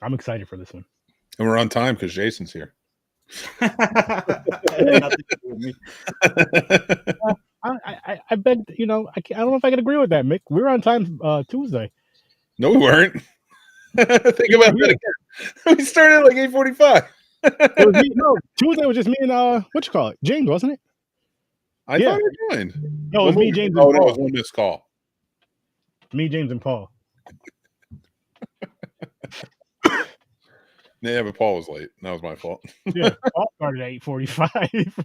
I'm excited for this one. And we're on time because Jason's here. I beg, I don't know if I can agree with that, Mick. We were on time Tuesday. No, we weren't. Think about that again. We started at like 8:45. No, Tuesday was just me and what you call it, James, wasn't it? I thought we joined. No, it was me, James, and Paul. No, it was one missed call. Me, James, and Paul. Yeah, but Paul was late. That was my fault. Yeah, Paul started at 8:45.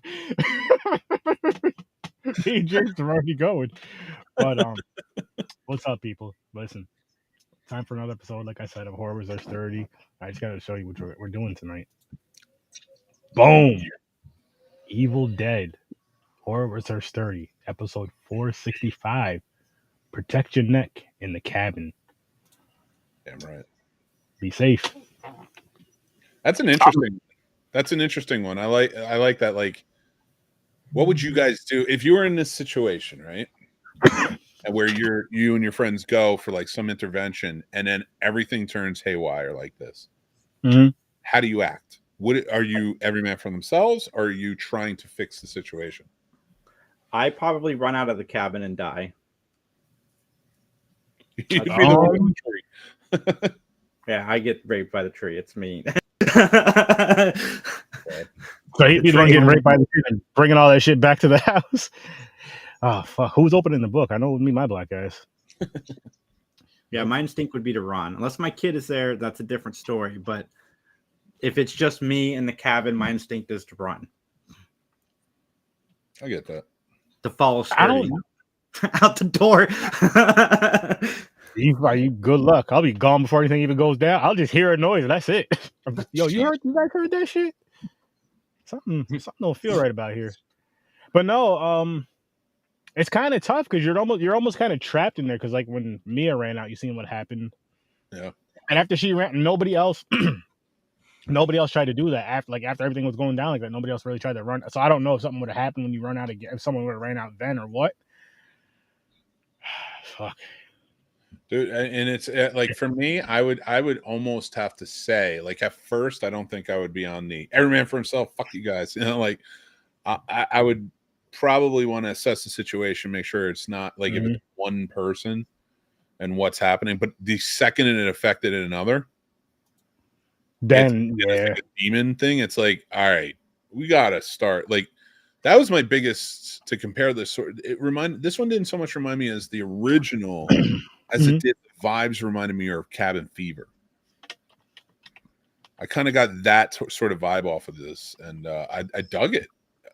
Me and James are already going. But what's up, people? Listen, time for another episode, like I said, of Horror Research 30. I just got to show you what we're doing tonight. Boom! Evil Dead, Horror Research 30, episode 465. Protect your neck in the cabin. Damn right. Be safe. That's an interesting one. I like that. Like, what would you guys do if you were in this situation, right? Where you and your friends go for like some intervention, and then everything turns haywire like this. Mm-hmm. How do you act? Are you every man for themselves, or are you trying to fix the situation? I probably run out of the cabin and die. Yeah, I get raped by the tree. It's me. So he'd be the one getting raped by the tree and bringing all that shit back to the house. Oh fuck! Who's opening the book? I know it would be my black guys. Yeah, my instinct would be to run. Unless my kid is there, that's a different story. But if it's just me in the cabin, my instinct is to run. I get that. To follow Sturdy out the door. You good luck. I'll be gone before anything even goes down. I'll just hear a noise and that's it. Yo, you guys heard that shit? Something don't feel right about here. But no, it's kind of tough because you're almost kind of trapped in there because like when Mia ran out, you seen what happened. Yeah. And after she ran, nobody else tried to do that after everything was going down like that. Nobody else really tried to run. So I don't know if something would have happened when you run out again. If someone would have ran out then or what. Fuck. Dude, and it's like for me, I would almost have to say, like at first, I don't think I would be on the every man for himself. Fuck you guys, like I would probably want to assess the situation, make sure it's not like if it's one person and what's happening, but the second it affected another, then it's like a demon thing. It's like, all right, we gotta start. Like that was my biggest to compare this sort. This one didn't so much remind me as the original. As it did, the vibes reminded me of Cabin Fever. I kind of got that sort of vibe off of this, and I dug it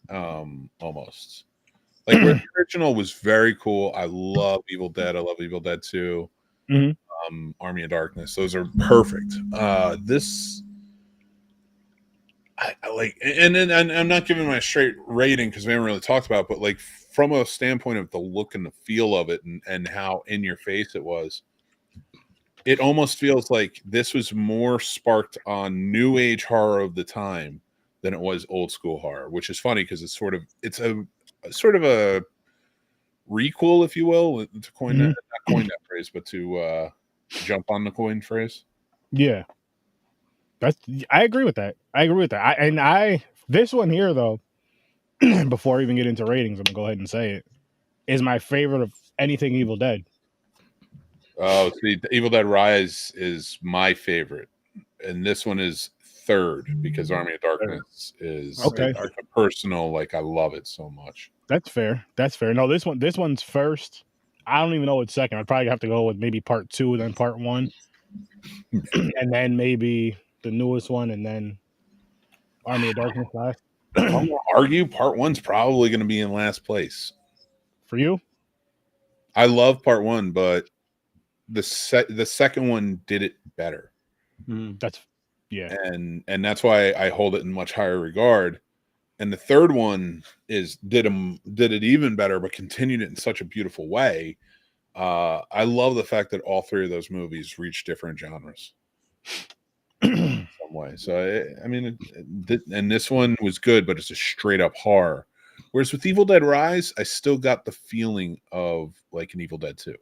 almost. Like where the original was very cool. I love Evil Dead. I love Evil Dead 2. Army of Darkness. Those are perfect. This, I like, and I'm not giving my straight rating because we haven't really talked about it, but like from a standpoint of the look and the feel of it and how in your face it was, it almost feels like this was more sparked on new age horror of the time than it was old school horror, which is funny because it's a sort of a requel, if you will, to coin that, not coin that phrase, but to jump on the coin phrase. Yeah. I agree with that. This one here though, before I even get into ratings, I'm gonna go ahead and say it, is my favorite of anything Evil Dead. Oh, see, Evil Dead Rise is my favorite, and this one is third because Army of Darkness is okay. A personal, like I love it so much. That's fair. No, this one's first. I don't even know what's second. I'd probably have to go with maybe part 2, then part 1, and then maybe the newest one, and then Army of Darkness last. I'm gonna argue part 1's probably going to be in last place for you. I love part 1, but the second one did it better. That's and that's why I hold it in much higher regard. And the third one did it even better, but continued it in such a beautiful way. I love the fact that all three of those movies reach different genres in some way. So and this one was good, but it's a straight up horror. Whereas with Evil Dead Rise, I still got the feeling of like an Evil Dead 2.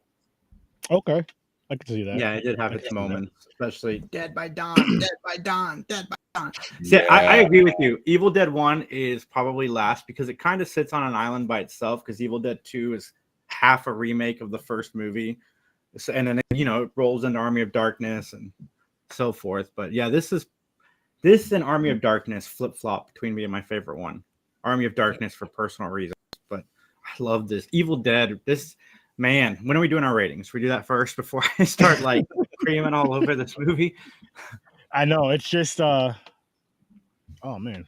Okay. I could see that. Yeah, it did have I its can see that. moments, especially Dead by Dawn, Dead by Dawn, Dead by Dawn. See, Yeah. I agree with you. Evil Dead 1 is probably last because it kind of sits on an island by itself because Evil Dead 2 is half a remake of the first movie. So, and then, you know, it rolls into Army of Darkness and so forth. But yeah, this and Army of Darkness flip-flop between me and my favorite one. Army of Darkness for personal reasons. But I love this. Evil Dead, this... Man, when are we doing our ratings? We do that first before I start like creaming all over this movie. I know it's just oh man.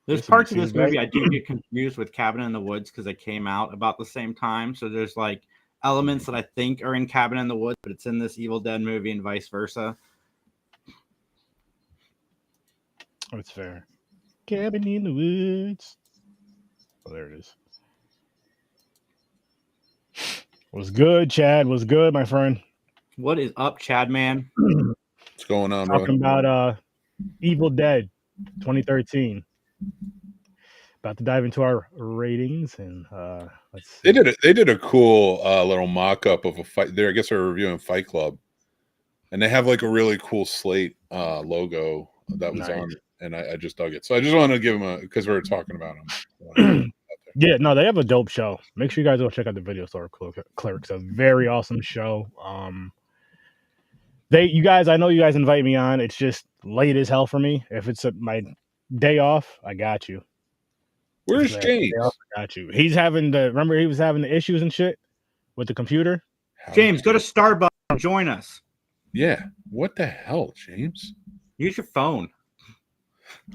There's parts of this movie I do get confused with Cabin in the Woods because they came out about the same time. So there's like elements that I think are in Cabin in the Woods, but it's in this Evil Dead movie and vice versa. That's fair. Cabin in the Woods. Oh, there it is. Was good, Chad. Was good, my friend. What is up, Chad, man? What's going on, Talking bro? about Evil Dead 2013. About to dive into our ratings and let's see. They did a cool little mock-up of a fight there. I guess they're reviewing Fight Club. And they have like a really cool slate logo that was on it, and I just dug it. So I just want to give them because we were talking about them. Yeah, no, they have a dope show. Make sure you guys go check out the Video Store Clerks. A very awesome show. You guys, I know you guys invite me on. It's just late as hell for me. If it's my day off, I got you. Where's James? I got you. Remember he was having the issues and shit with the computer? James, go to Starbucks and join us. Yeah. What the hell, James? Use your phone.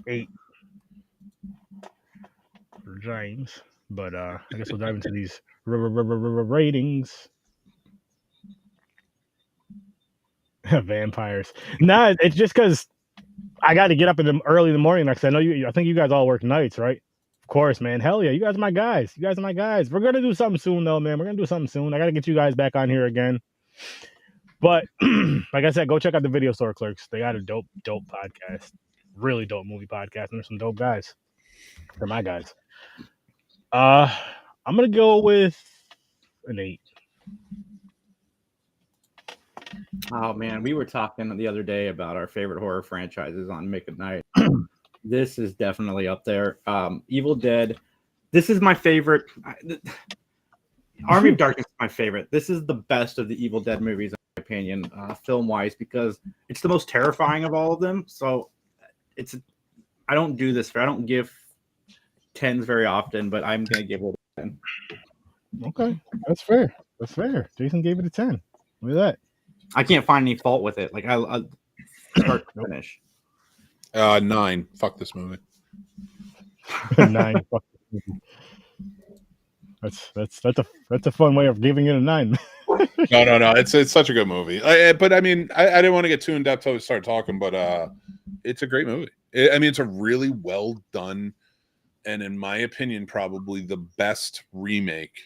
8 for James. But I guess we'll dive into these ratings. Vampires. Nah, it's just because I got to get up early in the morning. Because I think you guys all work nights, right? Of course, man. Hell yeah, you guys are my guys. You guys are my guys. We're gonna do something soon, though, man. We're gonna do something soon. I gotta get you guys back on here again. But like I said, go check out the Video Store Clerks. They got a dope podcast. Really dope movie podcast. And there's some dope guys. They're my guys. I'm gonna go with an 8. Oh man, we were talking the other day about our favorite horror franchises on Mick at Night. This is definitely up there. Evil Dead. This is my favorite. Army of Darkness is my favorite. This is the best of the Evil Dead movies, in my opinion, film-wise, because it's the most terrifying of all of them. So I don't do this. I don't give 10s very often, but I'm gonna give it a 10. Okay, that's fair. That's fair. Jason gave it a 10. Look at that. I can't find any fault with it. Like I start to finish. 9. Fuck this movie. 9. Fuck this movie. That's a fun way of giving it a 9. No. It's such a good movie. But I mean, I didn't want to get too in depth till we start talking, but it's a great movie. It's a really well done, and in my opinion, probably the best remake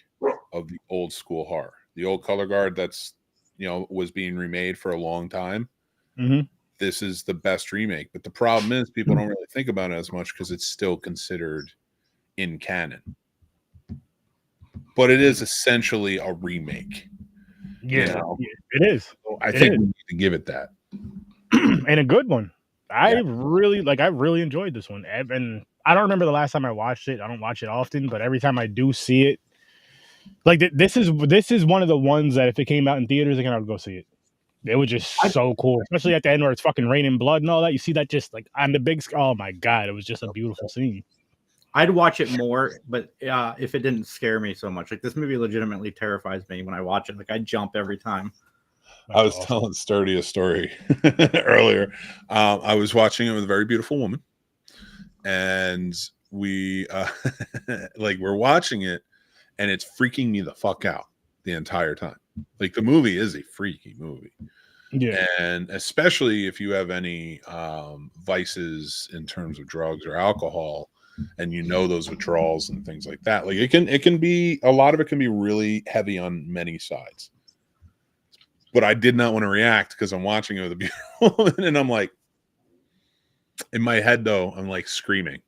of the old school horror. The old color guard that's was being remade for a long time. Mm-hmm. This is the best remake, but the problem is people don't really think about it as much because it's still considered in canon. But it is essentially a remake. Yeah, it is. So I think we need to give it that. And a good one. I really enjoyed this one. And I don't remember the last time I watched it. I don't watch it often, but every time I do see it, like this is one of the ones that if it came out in theaters again, I would go see it. It was just so cool, especially at the end where it's fucking raining blood and all that. You see that just like on the big screen. Oh my god, it was just a beautiful scene. I'd watch it more, but if it didn't scare me so much, like this movie legitimately terrifies me when I watch it. Like I jump every time. I was telling Sturdy a story earlier. I was watching it with a very beautiful woman, and we we're watching it, and it's freaking me the fuck out the entire time. Like the movie is a freaky movie. Yeah. And especially if you have any vices in terms of drugs or alcohol, and those withdrawals and things like that. Like it can be a lot of it can be really heavy on many sides. But I did not want to react because I'm watching it with a beautiful woman, and I'm like, in my head though, I'm like screaming.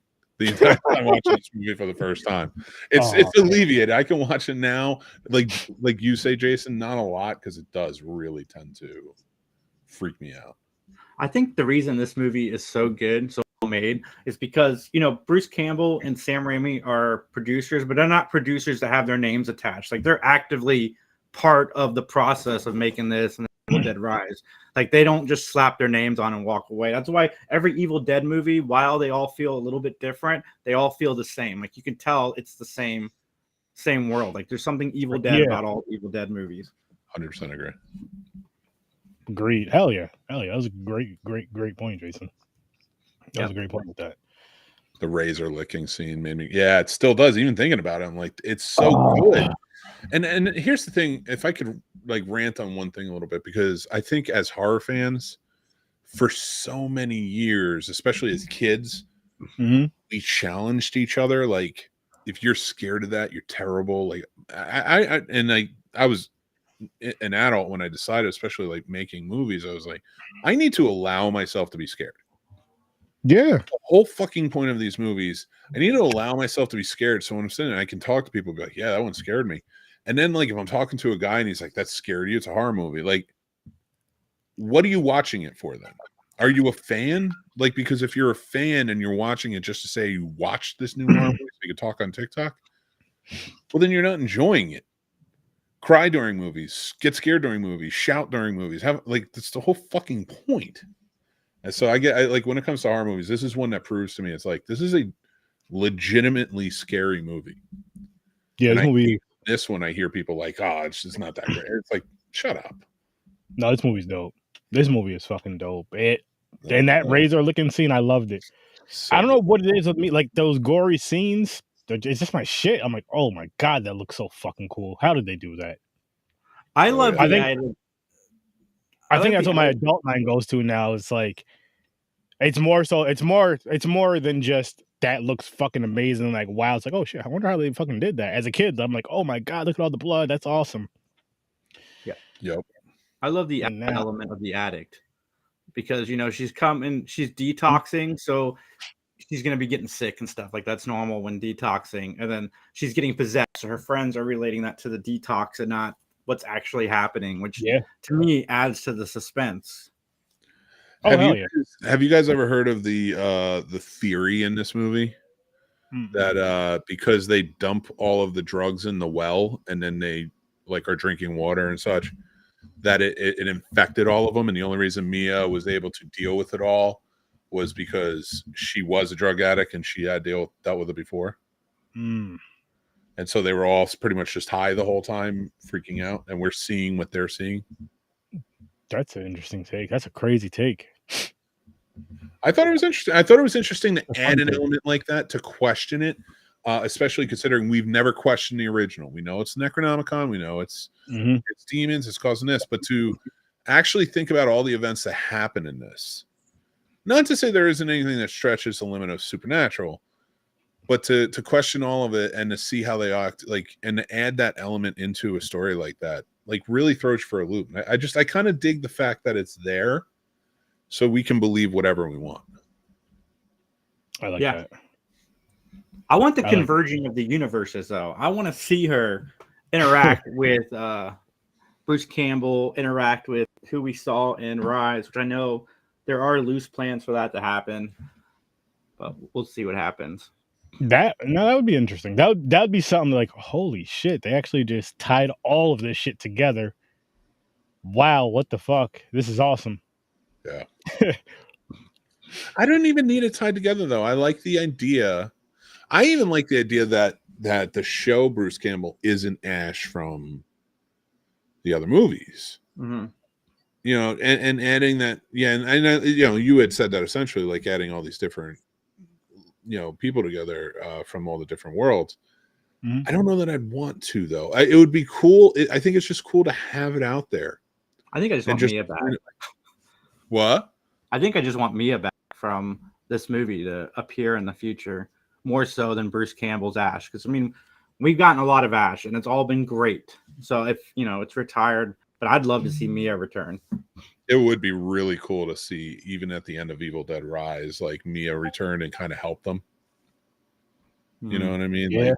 the entire time watching this movie for the first time. It's alleviated. I can watch it now, like you say, Jason, not a lot, because it does really tend to freak me out. I think the reason this movie is so good, so well made, is because, you know, Bruce Campbell and Sam Raimi are producers, but they're not producers that have their names attached. Like, they're actively part of the process of making this and Evil Dead Rise. Like, they don't just slap their names on and walk away. That's why every Evil Dead movie, while they all feel a little bit different, they all feel the same. Like, you can tell it's the same world. Like, there's something Evil Dead about all Evil Dead movies. 100% agree. Agreed. Hell yeah. That was a great point, Jason. That was a great point with that. The razor licking scene made me, it still does. Even thinking about it, I'm like, it's so good. And here's the thing, if I could like rant on one thing a little bit, because I think as horror fans, for so many years, especially as kids, we challenged each other. Like, if you're scared of that, you're terrible. Like, I was an adult when I decided, especially like making movies, I was like, I need to allow myself to be scared. Yeah. The whole fucking point of these movies, I need to allow myself to be scared. So when I'm sitting there, I can talk to people and be like, yeah, that one scared me. And then, like, if I'm talking to a guy and he's like, that scared you, it's a horror movie. Like, what are you watching it for then? Are you a fan? Like, because if you're a fan and you're watching it just to say you watched this new horror movie so you can talk on TikTok, well, then you're not enjoying it. Cry during movies, get scared during movies, shout during movies. That's the whole fucking point. And so I like, when it comes to horror movies, this is one that proves to me, it's like, this is a legitimately scary movie. Yeah, this one, I hear people like, oh, it's just not that great. It's like, shut up. No, this movie's dope. This movie is fucking dope. And that razor licking scene, I loved it. So I don't know what it is with me, like those gory scenes. It's just my shit. I'm like, oh my god, that looks so fucking cool. How did they do that? I love. I think that's what my adult mind goes to now. It's like, it's more than just that looks fucking amazing. Like, wow, it's like, oh shit, I wonder how they fucking did that. As a kid, I'm like, oh my god, look at all the blood. That's awesome. Yeah. Yep. I love the element of the addict, because, you know, she's detoxing, so she's going to be getting sick and stuff. Like, that's normal when detoxing. And then she's getting possessed. So her friends are relating that to the detox and not what's actually happening, which to me adds to the suspense. Have you guys ever heard of the theory in this movie that because they dump all of the drugs in the well and then they like are drinking water and such, that it infected all of them, and the only reason Mia was able to deal with it all was because she was a drug addict and she had dealt with it before. And so they were all pretty much just high the whole time, freaking out, and we're seeing what they're seeing. That's an interesting take. That's a crazy take. I thought it was interesting. I thought it was interesting to add an element like that, to question it, especially considering we've never questioned the original. We know it's Necronomicon. We know it's demons. It's causing this. But to actually think about all the events that happen in this, not to say there isn't anything that stretches the limit of supernatural, but to question all of it and to see how they act, like, and to add that element into a story like that, like, really throws you for a loop. I kind of dig the fact that it's there, so we can believe whatever we want. I like that. I want the converging of the universes, though. I want to see her interact with Bruce Campbell, interact with who we saw in Rise, which I know there are loose plans for that to happen, but we'll see what happens. That would be interesting. That would be something like, holy shit, they actually just tied all of this shit together. Wow, what the fuck? This is awesome. Yeah. I don't even need it tied together, though. I like the idea. I even like the idea that the show Bruce Campbell isn't Ash from the other movies. You know, and adding that, and you know, you had said that essentially, like adding all these different, you know, people together from all the different worlds. I don't know that I'd want to, though. It would be cool. I think it's just cool to have it out there. I think I just want Mia back. What? I think I just want Mia back from this movie to appear in the future, more so than Bruce Campbell's Ash. Because, I mean, we've gotten a lot of Ash, and it's all been great. So if, you know, it's retired, but I'd love to see Mia return. It would be really cool to see, even at the end of Evil Dead Rise, like Mia return and kind of help them. You know what I mean? Yeah. Like,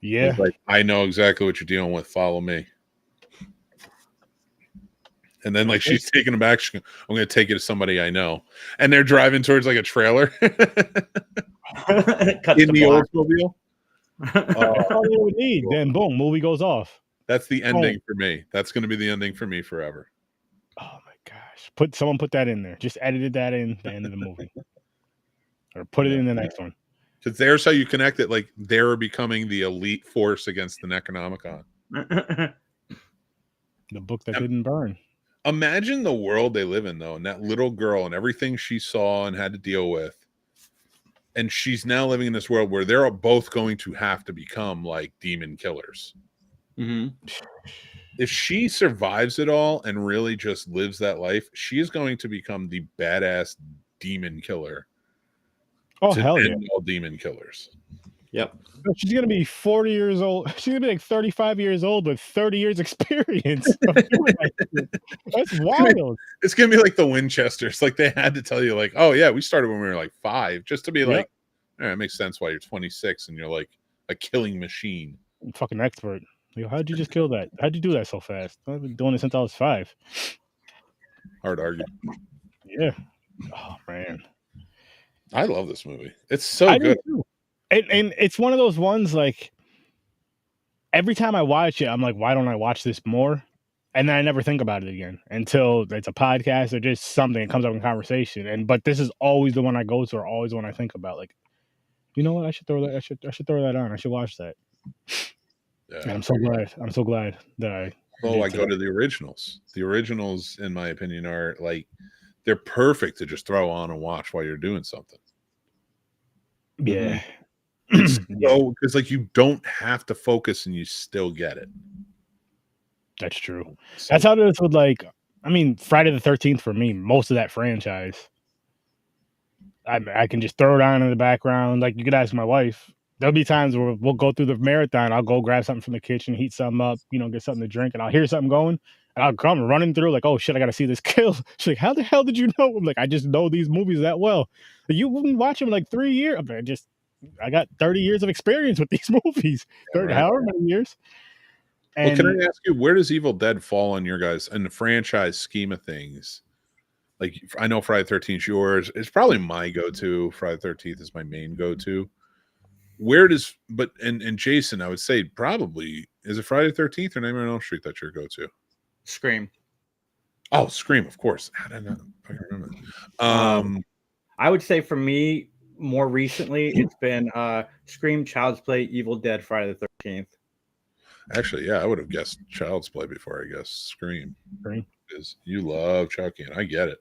Yeah. it's like, I know exactly what you're dealing with. Follow me. And then, like, she's taking him back. I'm going to take you to somebody I know. And they're driving towards, like, a trailer in the Oldsmobile. That's all they would need. Then, boom, movie goes off. That's the ending for me. That's going to be the ending for me forever. Oh, my gosh. Someone put that in there. Just edited that in the end of the movie. Or put it in the next one. Because there's how you connect it. Like, they're becoming the elite force against the Necronomicon. The book that didn't burn. Imagine the world they live in, though, and that little girl and everything she saw and had to deal with. And she's now living in this world where they're both going to have to become like demon killers. Mm-hmm. If she survives it all and really just lives that life, she is going to become the badass demon killer. Oh, hell yeah. All demon killers. Yep. She's going to be 40 years old. She's going to be like 35 years old with 30 years experience of doing that shit. That's wild. It's going to be like the Winchesters. Like, they had to tell you, like, oh, yeah, we started when we were like 5, just to be like, all right, it makes sense why you're 26 and you're like a killing machine. I'm fucking expert. Like, how'd you just kill that? How'd you do that so fast? I've been doing it since I was 5. Hard to argue. Yeah. Oh, man. I love this movie. It's so good. And it's one of those ones, like, every time I watch it, I'm like, why don't I watch this more? And then I never think about it again until it's a podcast or just something that comes up in conversation. But this is always the one I go to, or always the one I think about. Like, you know what? I should throw that. I should throw that on. I should watch that. Yeah. And I'm so glad that I. I go to the originals. The originals, in my opinion, are like, they're perfect to just throw on and watch while you're doing something. Yeah. So, because like, you don't have to focus and you still get it. That's true. So, that's how it is with, like, I mean, Friday the 13th for me, most of that franchise. I can just throw it on in the background. Like, you could ask my wife. There'll be times where we'll go through the marathon. I'll go grab something from the kitchen, heat something up, get something to drink, and I'll hear something going, and I'll come running through like, oh shit, I got to see this kill. She's like, how the hell did you know? I'm like, I just know these movies that well. You wouldn't watch them like 3 years. I got 30 years of experience with these movies. However many years. And, well, can I ask you, where does Evil Dead fall on your guys in the franchise scheme of things? Like, I know Friday the 13th is yours. It's probably my go-to. Friday the 13th is my main go-to. Where does, and Jason, I would say probably, is it Friday the 13th or Nightmare on Elm Street that's your go-to? Scream. Oh, Scream, of course. How did I not remember? I would say for me, more recently, it's been Scream, Child's Play, Evil Dead, Friday the 13th. Actually, yeah, I would have guessed Child's Play before I guessed Scream. Because you love Chucky, and I get it.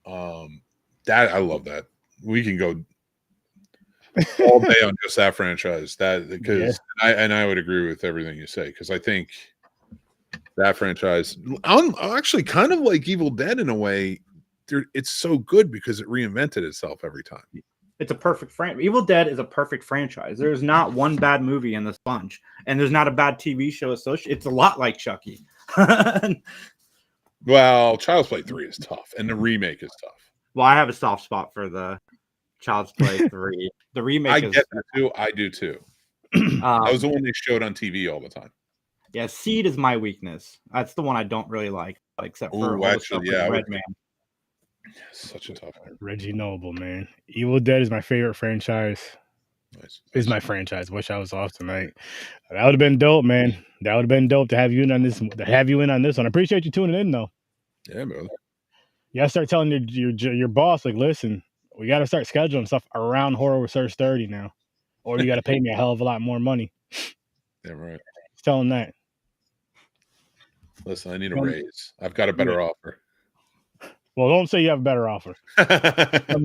That I love that. We can go all day on just that franchise. I would agree with everything you say, because I think that franchise, I'm actually kind of like Evil Dead in a way. It's so good because it reinvented itself every time. It's a perfect Evil Dead is a perfect franchise. There's not one bad movie in this bunch, and there's not a bad TV show associated. It's a lot like Chucky. Well, Child's Play 3 is tough, and the remake is tough. Well, I have a soft spot for the Child's Play 3. The remake I get that too. I do too. That was the one they showed on TV all the time. Yeah, Seed is my weakness. That's the one I don't really like, except for Red Man. Such a tough one. Reggie Noble, man. Evil Dead is my favorite franchise. Nice. Is my franchise. Wish I was off tonight. That would have been dope, man. That would have been dope to have you in on this. To have you in on this one. I appreciate you tuning in, though. Yeah, brother. You gotta start telling your boss, like, listen, we gotta start scheduling stuff around Horror Research 30 now, or you gotta pay me a hell of a lot more money. Yeah, right. Tell him that. Listen, I need a raise. I've got a better offer. Well, don't say you have a better offer. How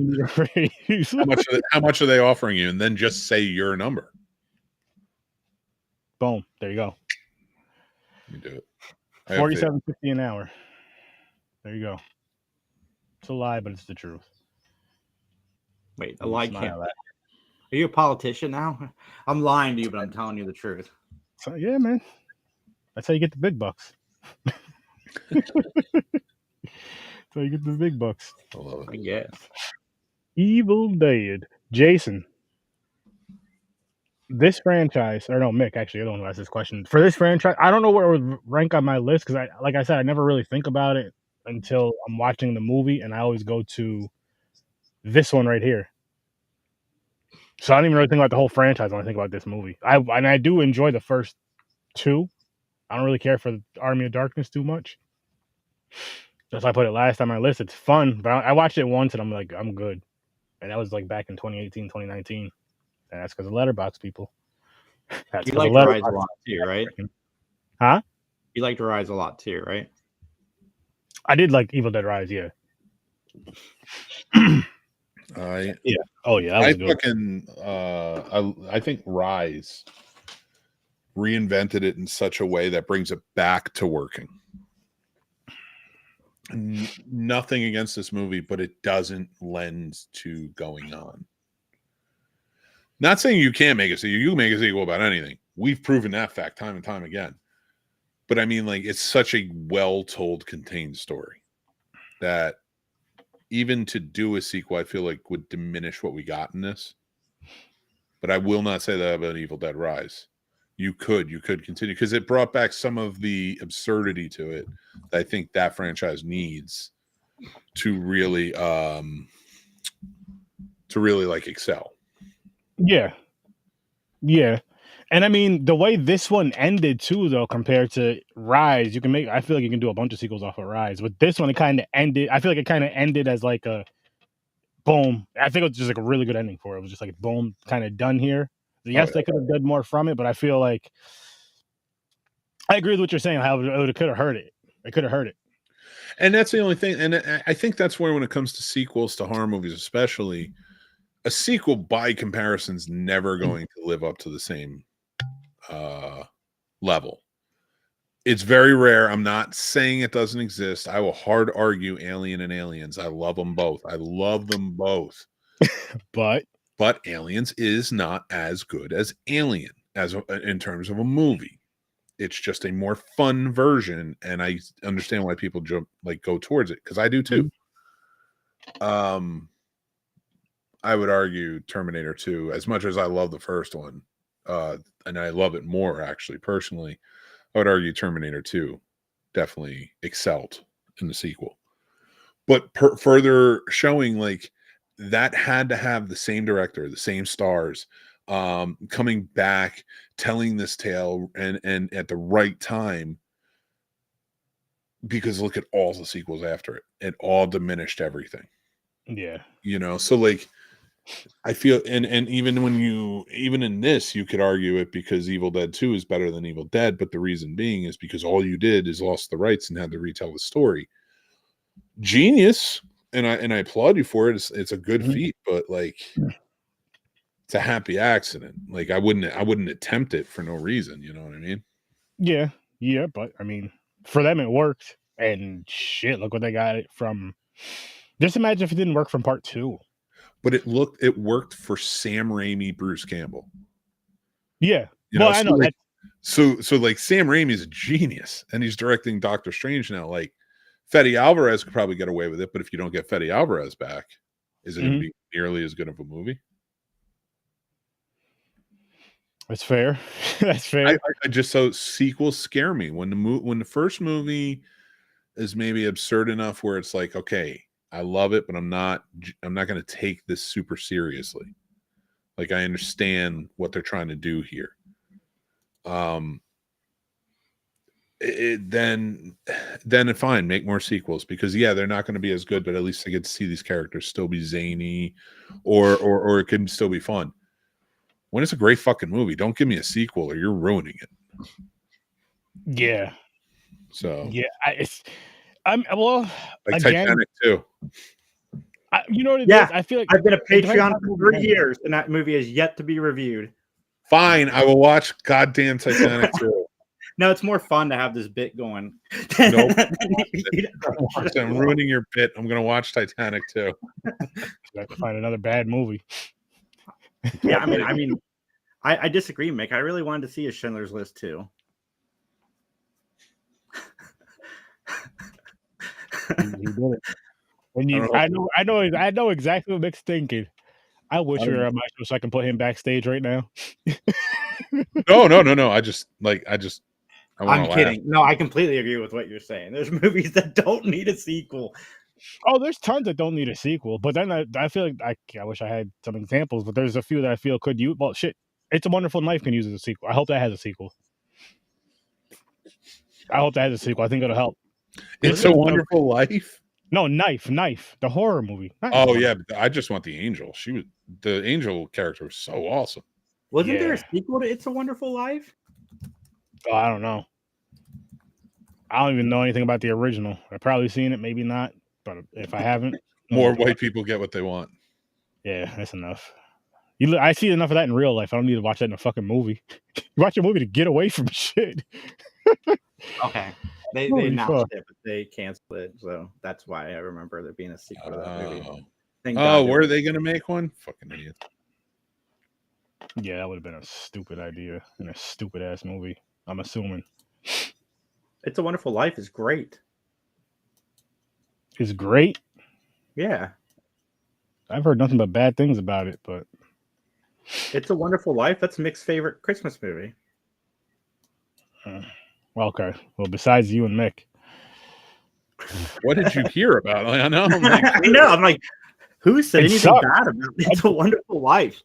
much are they offering you? And then just say your number. Boom. There you go. You do it. $47.50 an hour. There you go. It's a lie, but it's the truth. Wait, a lie can't. Are you a politician now? I'm lying to you, but I'm telling you the truth. So, yeah, man. That's how you get the big bucks. So you get the big bucks. I love it. I guess. Evil Dead. Jason. this franchise, or no, Mick, actually, you're the one who asked this question. For this franchise, I don't know where it would rank on my list because like I said, I never really think about it until I'm watching the movie, and I always go to this one right here. So I don't even really think about the whole franchise when I think about this movie. I do enjoy the first two. I don't really care for the Army of Darkness too much. That's why I put it last on my list. It's fun, but I watched it once and I'm like, I'm good. And that was like back in 2018, 2019. And that's because of Letterbox people. That's You because of liked Rise a Letterbox. lot too, right? Huh? You liked Rise a lot too, right? I did like Evil Dead Rise, yeah. Yeah. Oh yeah, that was good. Fucking I think Rise reinvented it in such a way that brings it back to working. Nothing against this movie, but it doesn't lend to going on. Not saying you can't make a sequel. You can make a sequel about anything. We've proven that fact time and time again. But I mean, like, it's such a well-told, contained story that even to do a sequel, I feel like would diminish what we got in this. But I will not say that about Evil Dead Rise. You could continue because it brought back some of the absurdity to it that I think that franchise needs to really like excel. Yeah. And I mean, the way this one ended too, though, compared to Rise, I feel like you can do a bunch of sequels off of Rise. With this one, it kind of ended. I feel like it kind of ended as like a boom. I think it was just like a really good ending for it. It was just like boom, kind of done here. Yes, they could have done more from it, but I feel like I agree with what you're saying. How it could have hurt it. It could have hurt it. And that's the only thing. And I think that's where, when it comes to sequels to horror movies, especially, a sequel by comparison is never going to live up to the same level. It's very rare. I'm not saying it doesn't exist. I will hard argue Alien and Aliens. I love them both. I love them both. But Aliens is not as good as Alien in terms of a movie. It's just a more fun version, and I understand why people go towards it, because I do too. I would argue Terminator 2, as much as I love the first one, and I love it more, actually, personally, I would argue Terminator 2 definitely excelled in the sequel. But further showing, like, that had to have the same director, the same stars, coming back, telling this tale, and at the right time, because look at all the sequels after it. It all diminished everything. Yeah. So like, I feel, and even in this, you could argue it because Evil Dead 2 is better than Evil Dead, but the reason being is because all you did is lost the rights and had to retell the story. Genius, and I applaud you for it. It's a good feat, but like, it's a happy accident. Like, I wouldn't attempt it for no reason. You know what I mean? Yeah, but I mean, for them it worked, and shit, look what they got it from. Just imagine if it didn't work from part 2. But it worked for Sam Raimi, Bruce Campbell. Yeah. I know that. So like, Sam Raimi is a genius, and he's directing Doctor Strange now. Like, Fede Alvarez could probably get away with it, but if you don't get Fede Alvarez back, is it going to be nearly as good of a movie? That's fair. That's fair. I just, so sequels scare me. When the first movie is maybe absurd enough where it's like, okay, I love it, but I'm not going to take this super seriously. Like, I understand what they're trying to do here. Then fine, make more sequels, because they're not going to be as good, but at least I get to see these characters still be zany, or it can still be fun. When it's a great fucking movie, don't give me a sequel or you're ruining it. Yeah. So I'm like again, Titanic too. You know what it is? I feel like I've been a Patreon for 3 years, and that movie is yet to be reviewed. Fine, I will watch goddamn Titanic too. No, it's more fun to have this bit going. Nope. I'm ruining your bit. I'm gonna watch Titanic too. I have to find another bad movie. Yeah, I mean, I disagree, Mick. I really wanted to see a Schindler's List too. He did it. I know exactly what Mick's thinking. I wish I we don't were at my show so I can put him backstage right now. No. I want I'm to laugh. kidding. No, I completely agree with what you're saying. There's movies that don't need a sequel. Oh, there's tons that don't need a sequel, but then I feel like I wish I had some examples, but there's a few that I feel could use. Well, shit, It's a Wonderful Knife can use as a sequel. I hope that has a sequel. I think it'll help. It's a Wonderful Life. No, Knife, the horror movie. Oh yeah, but I just want the angel. The angel character was so awesome. Wasn't there a sequel to It's a Wonderful Life? Oh, I don't know. I don't even know anything about the original. I've probably seen it, maybe not. But if I haven't, more white people get what they want. Yeah, that's enough. I see enough of that in real life. I don't need to watch that in a fucking movie. You watch a movie to get away from shit. Okay. They announced it, but they canceled it, so that's why I remember there being a sequel to that movie. Were they going to make one? Fucking idiot. Yeah, that would have been a stupid idea and a stupid ass movie. I'm assuming. It's a Wonderful Life is great. It's great. Yeah. I've heard nothing but bad things about it, but It's a Wonderful Life. That's Mick's favorite Christmas movie. Okay. Well, besides you and Mick. What did you hear about? I know. I know. I'm like, who said anything bad about it? It's a Wonderful Life.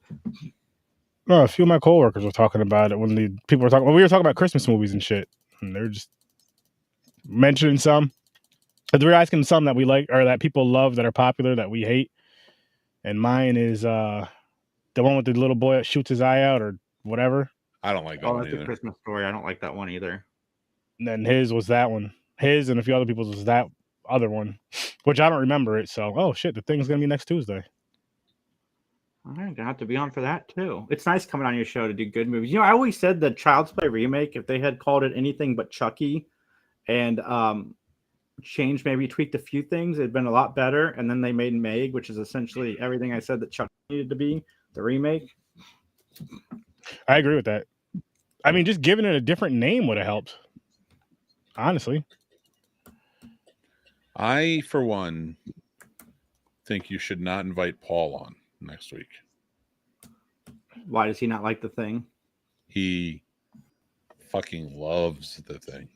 No, a few of my coworkers were talking about it when we were talking about Christmas movies and shit, and they were just mentioning some. But they were asking some that we like or that people love that are popular that we hate. And mine is the one with the little boy that shoots his eye out or whatever. I don't like that one either. A Christmas Story. I don't like that one either. And then his was that one. His and a few other people's was that other one, which I don't remember it. So, oh shit, the thing's gonna be next Tuesday. I'm gonna have to be on for that too. It's nice coming on your show to do good movies. You know, I always said the Child's Play remake, if they had called it anything but Chucky, and changed, maybe tweaked a few things, it'd been a lot better. And then they made Meg, which is essentially everything I said that Chucky needed to be, the remake. I agree with that. I mean, just giving it a different name would have helped. Honestly. I, for one, think you should not invite Paul on next week. Why does he not like The Thing? He fucking loves The Thing.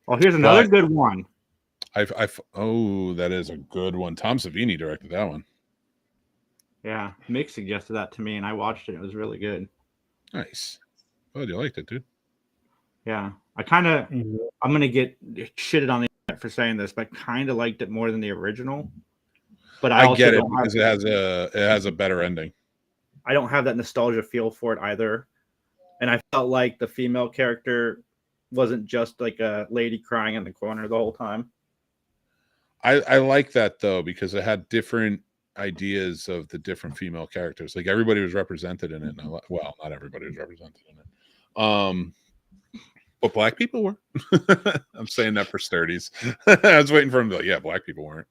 Oh, here's another good one. That is a good one. Tom Savini directed that one. Yeah, Mick suggested that to me, and I watched it. It was really good. Nice. Oh, you liked it, dude. Yeah, I'm gonna get shitted on the internet for saying this, but I kind of liked it more than the original. But I get it because it has a better ending. I don't have that nostalgia feel for it either, and I felt like the female character wasn't just like a lady crying in the corner the whole time. I like that though because it had different ideas of the different female characters. Like everybody was represented in it. Well, not everybody was represented in it. But black people were. I'm saying that for sturdies. I was waiting for him to be like, yeah, black people weren't.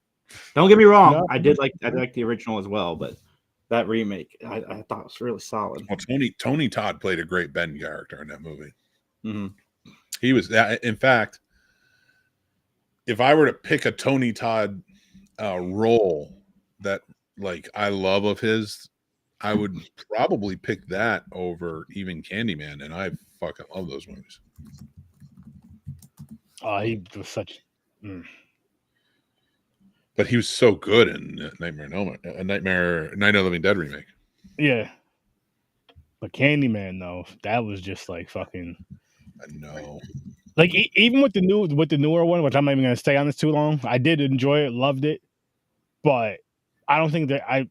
Don't get me wrong. No. I like the original as well, but that remake I thought was really solid. Well, Tony Todd played a great Ben character in that movie. Mm-hmm. He was that. In fact, if I were to pick a Tony Todd role that like I love of his, I would probably pick that over even Candyman, and I fucking love those movies. He was such. But he was so good in Night of the Living Dead remake. Yeah. But Candyman though, that was just like fucking. I know. Like even with the newer one, which I'm not even gonna stay on this too long. I did enjoy it, loved it, but I don't think that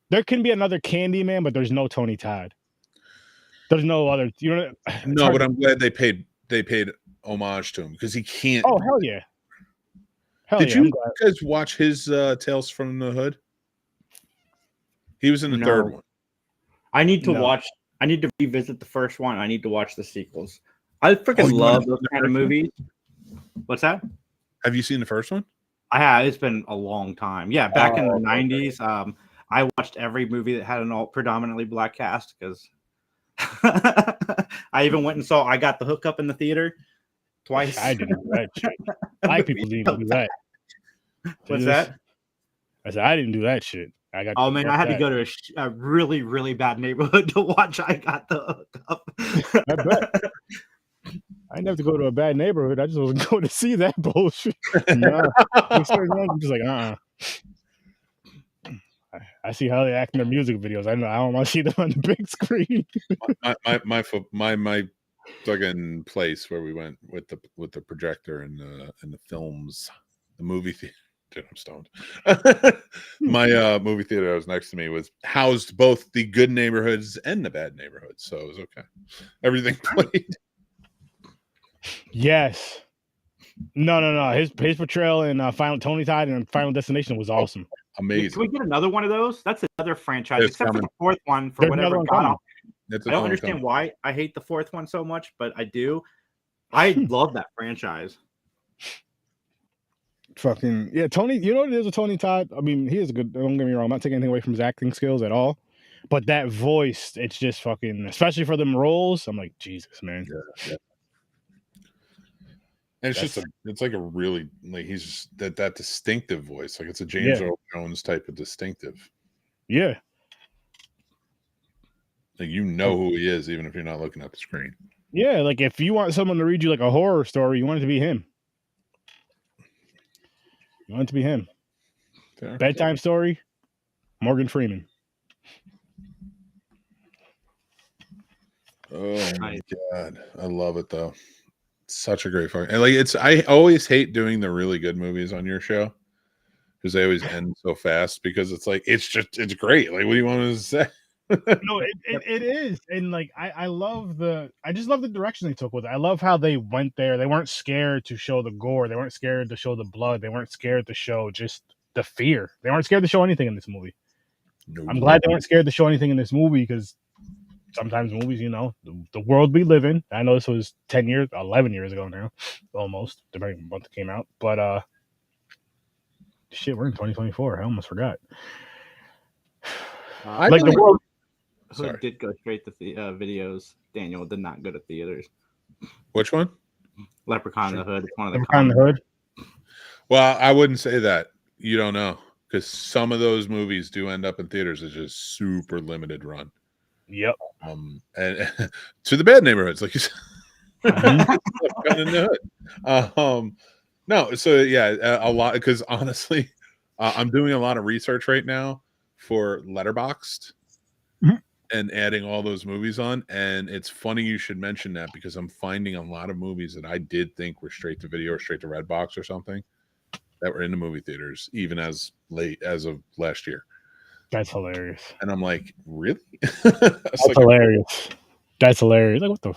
there can be another Candyman, but there's no Tony Todd. There's no other. You know. No, but I'm glad they paid homage to him because he can't. Oh hell yeah! Did you guys watch his Tales from the Hood? He was in the third one. I need to watch. I need to revisit the first one. I need to watch the sequels. I freaking love those kind of movies. What's that? Have you seen the first one? I have. It's been a long time. Yeah, back in the 90s. I watched every movie that had an predominantly black cast because I even went and saw I Got the Hookup in the theater twice. I didn't do that shit. Black people didn't do that. What's that? I said, I didn't do that shit. I got. Oh man, I had to go to a really, really bad neighborhood to watch. I got the hookup. I bet. I didn't have to go to a bad neighborhood. I just wasn't going to see that bullshit. No, I'm just like, I see how they act in their music videos. I don't want to see them on the big screen. my fucking place where we went with the projector and the films, the movie theater. Dude, I'm stoned. My movie theater that was next to me was housed both the good neighborhoods and the bad neighborhoods, so it was okay. Everything played. Yes. No. His portrayal in Final Tony Todd and Final Destination was awesome. Amazing. Can we get another one of those? That's another franchise, except for the fourth one. For whatever God, I don't understand why I hate the fourth one so much, but I do. I love that franchise. Fucking yeah, Tony. You know what it is with Tony Todd? I mean, he is a good. Don't get me wrong. I'm not taking anything away from his acting skills at all. But that voice, it's just fucking, especially for them roles. I'm like, Jesus, man. Yeah. And it's like a really, like, he's just that distinctive voice. Like, it's a James Earl Jones type of distinctive. Yeah. Like, you know who he is, even if you're not looking at the screen. Yeah, like if you want someone to read you like a horror story, you want it to be him. You want it to be him. Fair. Bedtime story, Morgan Freeman. Oh my God. I love it though. Such a great fucking, and like, I always hate doing the really good movies on your show because they always end so fast, because it's like, it's great. Like, what do you want to say? No, it is. And like, I just love the direction they took with it. I love how they went there. They weren't scared to show the gore. They weren't scared to show the blood. They weren't scared to show just the fear. They weren't scared to show anything in this movie. No. I'm glad they weren't scared to show anything in this movie, because sometimes movies, you know, the world we live in. I know this was 11 years ago now, almost, depending on when it came out. But shit, we're in 2024. I almost forgot. Like the world. Hood did go straight to the videos. Daniel did not go to theaters. Which one? Leprechaun in the Hood. It's one of the Leprechaun in the Hood. Well, I wouldn't say that. You don't know, because some of those movies do end up in theaters. It's just super limited run. Yep. And to the bad neighborhoods, like you said. Leprechaun in the Hood. No, so yeah, a lot, because honestly, I'm doing a lot of research right now for Letterboxd. And adding all those movies on, and it's funny you should mention that, because I'm finding a lot of movies that I did think were straight to video or straight to Redbox or something that were in the movie theaters, even as late as of last year. That's hilarious. And I'm like, really? That's like, hilarious. That's hilarious. Like, what the?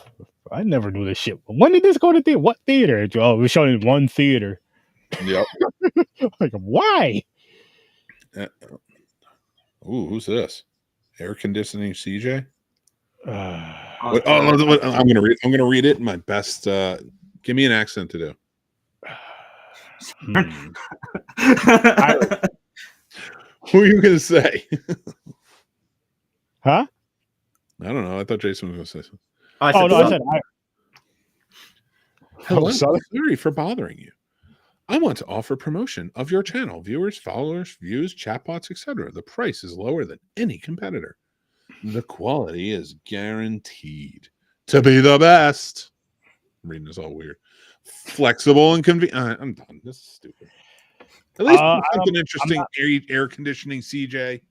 I never knew this shit. When did this go to theater? What theater? Oh, we showed it in one theater. Yep. Like, why? Ooh, who's this? Air conditioning CJ. I'm gonna read. I'm gonna read it in my best. Give me an accent to do. Who are you gonna say? Huh? I don't know. I thought Jason was gonna say something. I said. Hello, sorry for bothering you. I want to offer promotion of your channel. Viewers, followers, views, chatbots, etc. The price is lower than any competitor. The quality is guaranteed to be the best. I'm reading this all weird. Flexible and convenient. I'm done. This is stupid. At least something interesting. Air conditioning, CJ.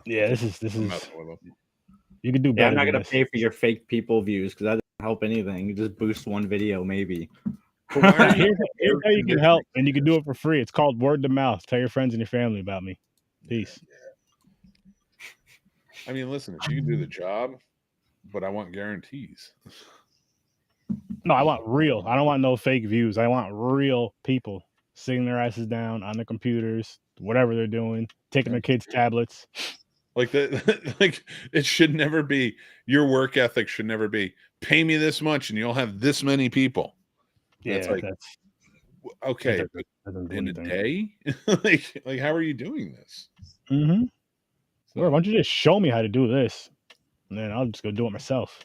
Yeah, this is. You can do better. I'm not gonna pay for your fake people views, because that doesn't help anything. You just boost one video, maybe. Here's how you can help, and you can do it for free. It's called word of mouth. Tell your friends and your family about me. Peace. I mean, listen, if you can do the job, but I want guarantees. No, I want real. I don't want no fake views. I want real people sitting their asses down on their computers, whatever they're doing, taking their kids' tablets. Like that, like, it should never be, your work ethic should never be, pay me this much and you'll have this many people. Yeah, that's okay, but in a day, like how are you doing this? Mm-hmm. So, why don't you just show me how to do this, and then I'll just go do it myself.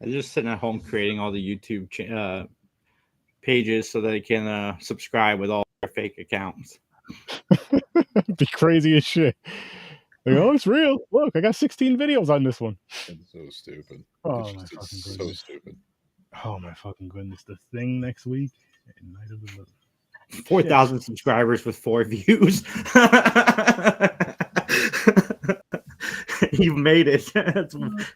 I'm just sitting at home creating all the YouTube pages so that they can subscribe with all their fake accounts. It'd be crazy as shit. Like, oh, it's real. Look, I got 16 videos on this one. It's so stupid. Oh It's my just fucking so goodness. stupid. Oh my fucking goodness. The Thing next week. And Night of the Living. 4,000 subscribers with 4 views. You've made it. That's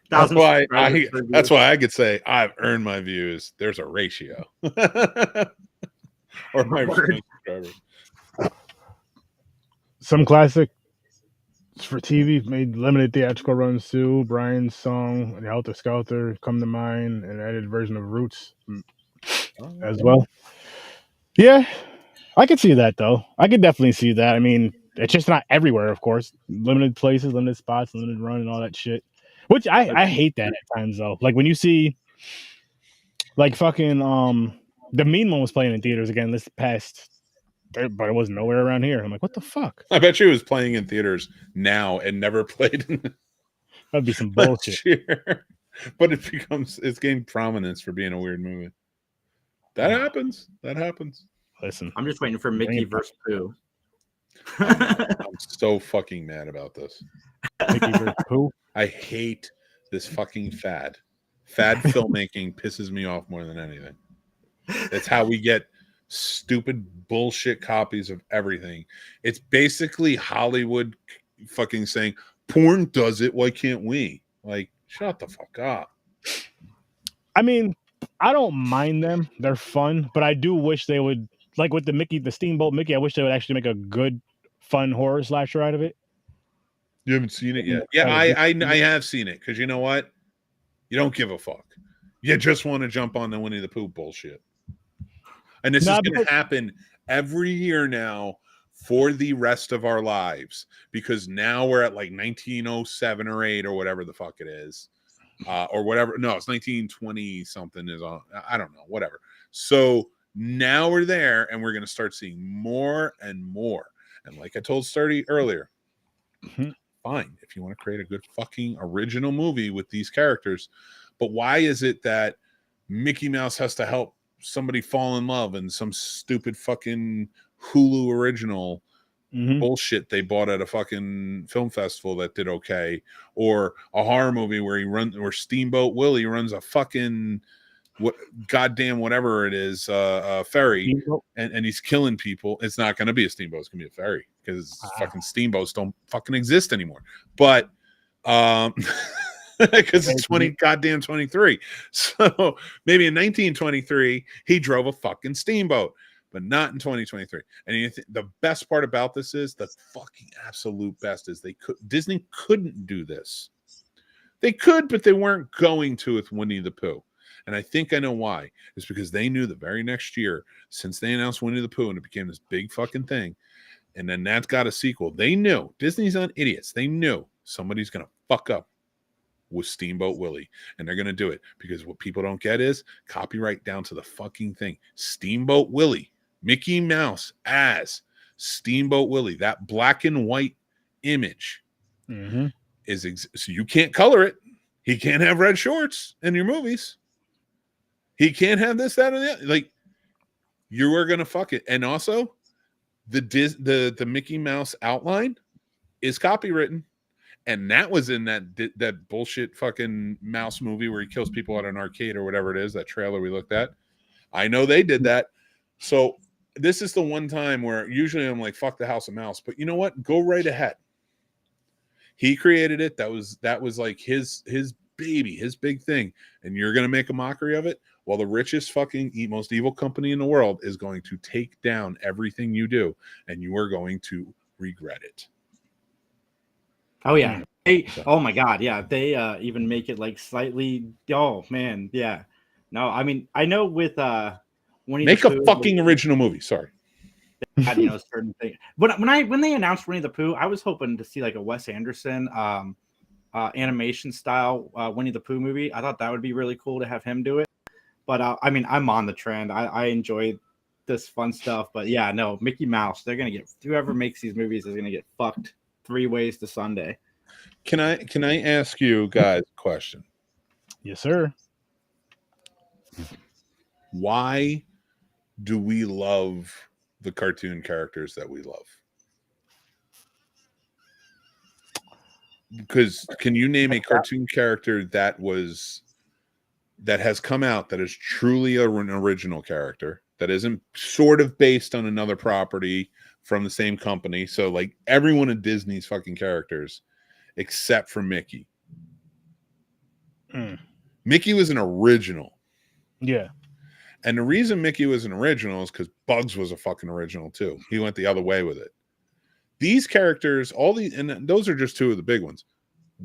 That's 1,000 why subscribers per that's view. why I could say I've earned my views. There's a ratio. Or my subscribers. Some classic for TV made limited theatrical runs too. Brian's song, The Helter Skelter, come to mind, an edited version of Roots as well. Yeah, I could see that though. I could definitely see that. I mean, it's just not everywhere, of course. Limited places, limited spots, limited run, and all that shit. Which I hate that at times though. Like when you see, like fucking the Mean One was playing in theaters again this past, but it was nowhere around here. I'm like, what the fuck? I bet you it was playing in theaters now and never played in That'd be some last bullshit. year. But it's gained prominence for being a weird movie. That happens. That happens. Listen, I'm just waiting for Mickey versus Pooh. I'm so fucking mad about this. Mickey versus Pooh. I hate this fucking fad. Fad filmmaking pisses me off more than anything. That's how we get stupid bullshit copies of everything. It's basically Hollywood fucking saying, porn does it, why can't we? Like, shut the fuck up. I mean, I don't mind them. They're fun, but I do wish they would, like with the Steamboat Mickey, I wish they would actually make a good, fun horror slasher out of it. You haven't seen it yet? Yeah, I have seen it, because you know what? You don't give a fuck. You just want to jump on the Winnie the Pooh bullshit. And this is going to happen every year now for the rest of our lives, because now we're at like 1907 or 8 or whatever the fuck it is. Or whatever. No, it's 1920 something is on. I don't know, whatever. So now we're there, and we're going to start seeing more and more. And like I told Sturdy earlier, fine, if you want to create a good fucking original movie with these characters, but why is it that Mickey Mouse has to help somebody fall in love in some stupid fucking Hulu original bullshit they bought at a fucking film festival that did okay, or a horror movie where Steamboat Willie runs a fucking goddamn whatever it is ferry and he's killing people? It's not going to be a steamboat, it's going to be a ferry, because fucking steamboats don't fucking exist anymore. But because it's 2023. So maybe in 1923 he drove a fucking steamboat, but not in 2023. And the best part about this is, the fucking absolute best is, Disney couldn't do this. They could, but they weren't going to with Winnie the Pooh. And I think I know why. It's because they knew the very next year, since they announced Winnie the Pooh and it became this big fucking thing, and then that's got a sequel, they knew, Disney's not idiots, they knew somebody's going to fuck up with Steamboat Willie, and they're going to do it, because what people don't get is copyright down to the fucking thing. Steamboat Willie, Mickey Mouse as Steamboat Willie, that black and white image is so you can't color it. He can't have red shorts in your movies. He can't have this, that, or that. Like, you are gonna fuck it. And also, the Mickey Mouse outline is copywritten, and that was in that bullshit fucking mouse movie where he kills people at an arcade or whatever it is. That trailer we looked at. I know they did that. So this is the one time where usually I'm like, fuck the House of Mouse, but you know what? Go right ahead. He created it. That was like his baby, his big thing. And you're going to make a mockery of it, while the richest fucking most evil company in the world is going to take down everything you do, and you are going to regret it. Oh yeah. Oh my god, yeah. They even make it like slightly, oh man, yeah. No, I mean, I know with Winnie make the a Pooh, fucking original movie. Sorry. Had, you know, certain thing. When they announced Winnie the Pooh, I was hoping to see like a Wes Anderson animation style Winnie the Pooh movie. I thought that would be really cool to have him do it. But I mean, I'm on the trend. I enjoy this fun stuff. But yeah, no, Mickey Mouse, they're gonna get, whoever makes these movies is gonna get fucked 3 ways to Sunday. Can I ask you guys a question? Yes, sir. Why do we love the cartoon characters that we love? because can you name a cartoon character that has come out that is truly an original character that isn't sort of based on another property from the same company? So like every one of Disney's fucking characters except for Mickey. Mickey was an original. Yeah. And the reason Mickey was an original is because Bugs was a fucking original too. He went the other way with it. These characters, and those are just two of the big ones.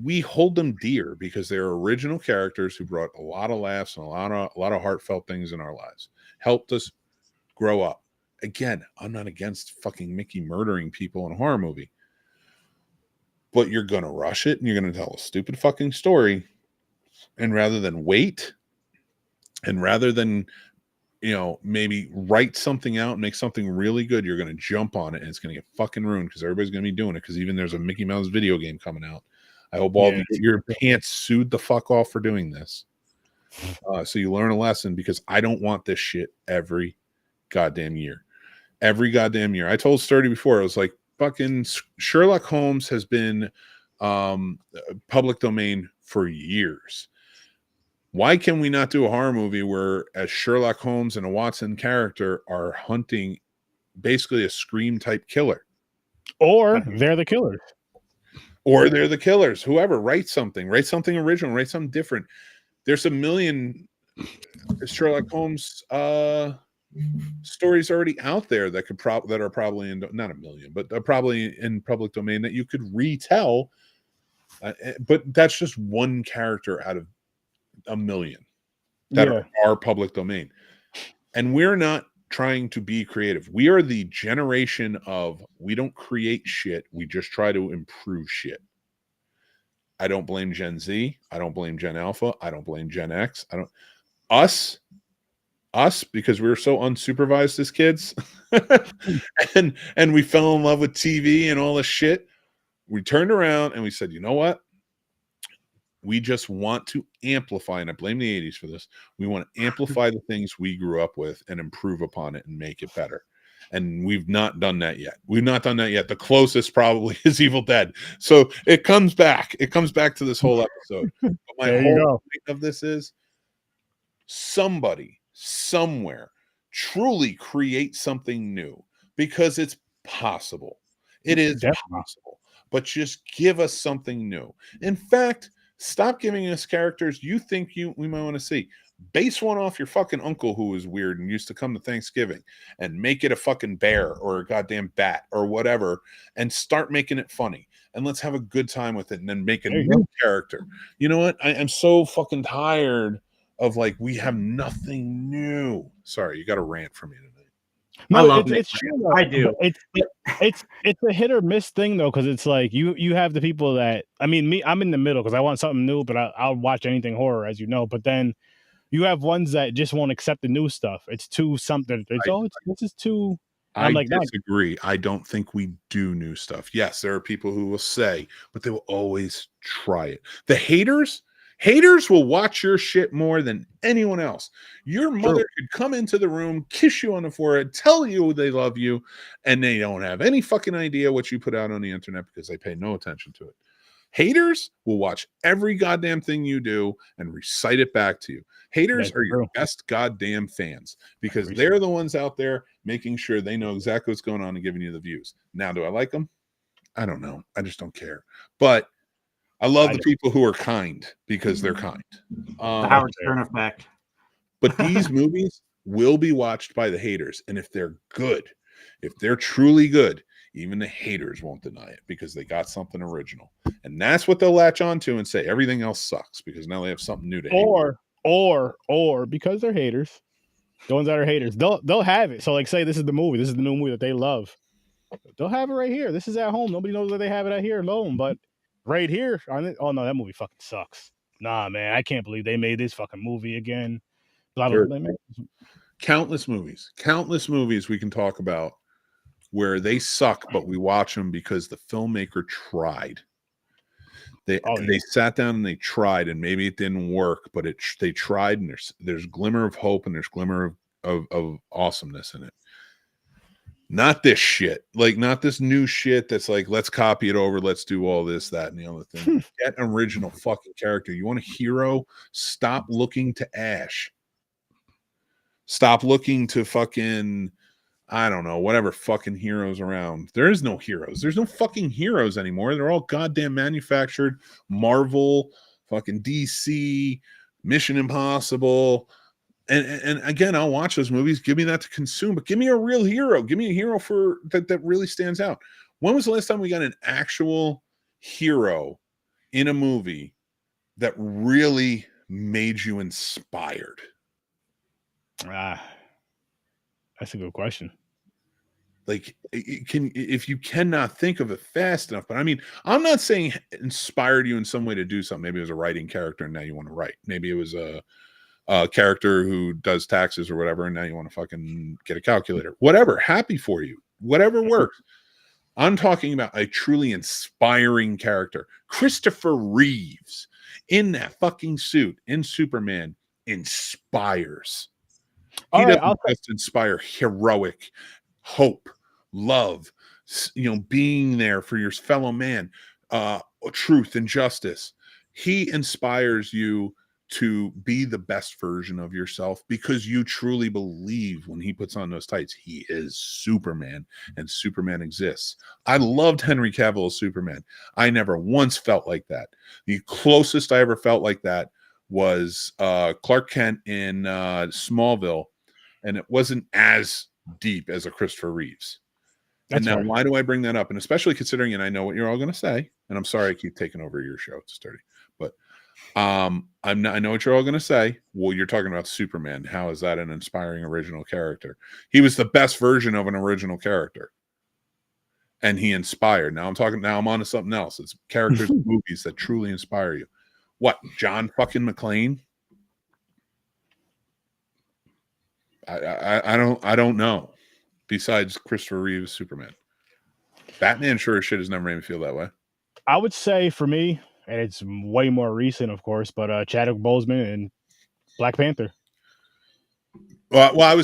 We hold them dear because they're original characters who brought a lot of laughs and a lot of heartfelt things in our lives. Helped us grow up. Again, I'm not against fucking Mickey murdering people in a horror movie. But you're going to rush it and you're going to tell a stupid fucking story. And rather than wait, and rather than, maybe write something out and make something really good, you're going to jump on it and it's going to get fucking ruined because everybody's going to be doing it because even there's a Mickey Mouse video game coming out. I hope all of you get your pants sued the fuck off for doing this. So you learn a lesson because I don't want this shit every goddamn year. Every goddamn year. I told Sturdy before, I was like, fucking Sherlock Holmes has been public domain for years. Why can we not do a horror movie where as Sherlock Holmes and a Watson character are hunting basically a Scream type killer? Or they're the killers. Or they're the killers. Whoever, write something original, write something different. There's a million Sherlock Holmes stories already out there that are probably not a million, but probably in public domain that you could retell. But that's just one character out of a million that are public domain. And we're not trying to be creative. We are the generation of we don't create shit. We just try to improve shit. I don't blame Gen Z. I don't blame Gen Alpha. I don't blame Gen X. Us, because we were so unsupervised as kids and we fell in love with TV and all this shit. We turned around and we said, you know what? We just want to amplify, and I blame the 80s for this. We want to amplify the things we grew up with and improve upon it and make it better. And we've not done that yet. The closest probably is Evil Dead. So it comes back. It comes back to this whole episode. But my whole point of this is somebody, somewhere, truly create something new because it's possible. It is possible. But just give us something new. In fact, stop giving us characters you think we might want to see. Base one off your fucking uncle who was weird and used to come to Thanksgiving and make it a fucking bear or a goddamn bat or whatever and start making it funny. And let's have a good time with it and then make a new character. You know what? I'm so fucking tired of like, we have nothing new. Sorry, you got a rant from me tonight. No, I love it's true. I do. It's a hit or miss thing though, because it's like you have the people that I'm in the middle because I want something new, but I'll watch anything horror, as you know. But then you have ones that just won't accept the new stuff. It's too something. This is too. I disagree. I don't think we do new stuff. Yes, there are people who will say, but they will always try it. The haters will watch your shit more than anyone else. Your mother could come into the room, kiss you on the forehead, tell you they love you, and they don't have any fucking idea what you put out on the internet because they pay no attention to it. Haters will watch every goddamn thing you do and recite it back to you. Haters are your best goddamn fans because they're the ones out there making sure they know exactly what's going on and giving you the views. Now, do I like them? I don't know. I just don't care. But I love the people who are kind because they're kind. The Howard Stern effect. But these movies will be watched by the haters. And if they're good, if they're truly good, even the haters won't deny it because they got something original. And that's what they'll latch on to and say everything else sucks because now they have something new to hate. Or because they're haters, the ones that are haters, they'll have it. So like say this is the movie, this is the new movie that they love. They'll have it right here. This is at home. Nobody knows that they have it out here alone, but right here on it. Oh no, that movie fucking sucks. Nah, man, I can't believe they made this fucking movie again. Blah, blah, blah, countless movies we can talk about where they suck, but we watch them because the filmmaker tried. They sat down and they tried, and maybe it didn't work, but they tried, and there's glimmer of hope and there's glimmer of awesomeness in it. Not this shit. Like, not this new shit that's like, let's copy it over, let's do all this, that, and the other thing. Get an original fucking character. You want a hero? Stop looking to Ash. Stop looking to fucking, I don't know, whatever fucking heroes around. There is no heroes. There's no fucking heroes anymore. They're all goddamn manufactured. Marvel, fucking DC, Mission Impossible. And again, I'll watch those movies. Give me that to consume, but give me a real hero. Give me a hero for that really stands out. When was the last time we got an actual hero in a movie that really made you inspired? That's a good question. Like, if you cannot think of it fast enough, but I mean, I'm not saying inspired you in some way to do something. Maybe it was a writing character and now you want to write. Maybe it was a character who does taxes or whatever, and now you want to fucking get a calculator. Whatever, happy for you. Whatever works. I'm talking about a truly inspiring character. Christopher Reeves in that fucking suit in Superman inspires. He doesn't just inspire heroic hope, love, being there for your fellow man, truth and justice. He inspires you to be the best version of yourself because you truly believe when he puts on those tights, he is Superman and Superman exists. I loved Henry Cavill as Superman. I never once felt like that. The closest I ever felt like that was Clark Kent in Smallville, and it wasn't as deep as a Christopher Reeves. And now, why do I bring that up? And especially considering, and I know what you're all going to say, and I'm sorry I keep taking over your show, it's dirty, but I know what you're all going to say. Well, you're talking about Superman. How is that an inspiring original character? He was the best version of an original character, and he inspired. Now I'm on to something else. It's characters in movies that truly inspire you. What, John fucking McClane? I don't know. Besides Christopher Reeve's Superman, Batman sure as shit has never made me feel that way. I would say for me, and it's way more recent, of course, but Chadwick Boseman and Black Panther. Well,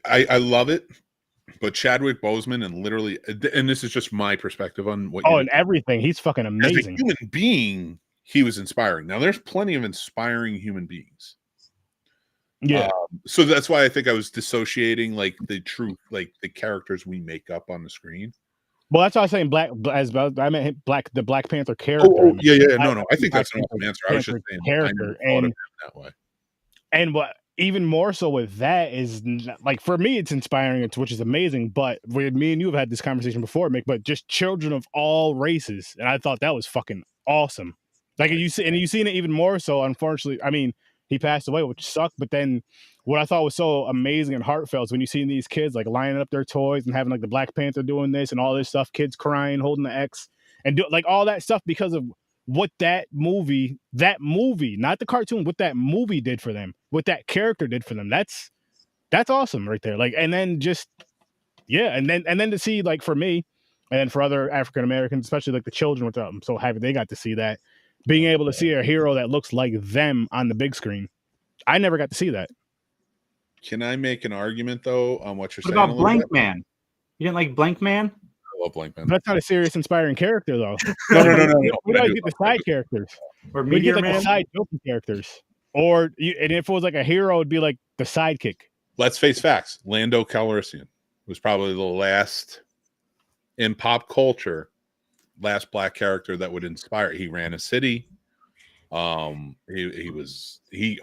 I love it, but Chadwick Boseman and literally, and this is just my perspective on what. And everything, he's fucking amazing. As a human being, he was inspiring. Now, there's plenty of inspiring human beings. Yeah. So that's why I think I was dissociating like the truth, like the characters we make up on the screen. Well, that's why I was saying I meant the Black Panther character. Yeah. No. I think that's an awesome answer. I was just saying character, and that way. And what even more so with that is like for me, it's inspiring, which is amazing. But with me and you have had this conversation before, Mick. But just children of all races, and I thought that was fucking awesome. Like you've seen it even more so. Unfortunately, I mean, he passed away, which sucked. But then what I thought was so amazing and heartfelt is when you see these kids like lining up their toys and having like the Black Panther doing this and all this stuff, kids crying, holding the X, and do like all that stuff because of what that movie, not the cartoon, what that movie did for them, what that character did for them. That's awesome right there. Like, and then just, yeah. And then to see like for me and then for other African Americans, especially like the children, which I'm so happy they got to see that, being able to see a hero that looks like them on the big screen. I never got to see that. Can I make an argument though on what you're saying? What about Blank Man? You didn't like Blank Man? I love Blank Man. That's not a serious, inspiring character though. No. We gotta get the side characters, or we get like Man? the side joking characters, and if it was like a hero, it'd be like the sidekick. Let's face facts. Lando Calrissian was probably the last in pop culture, last black character that would inspire. He ran a city. He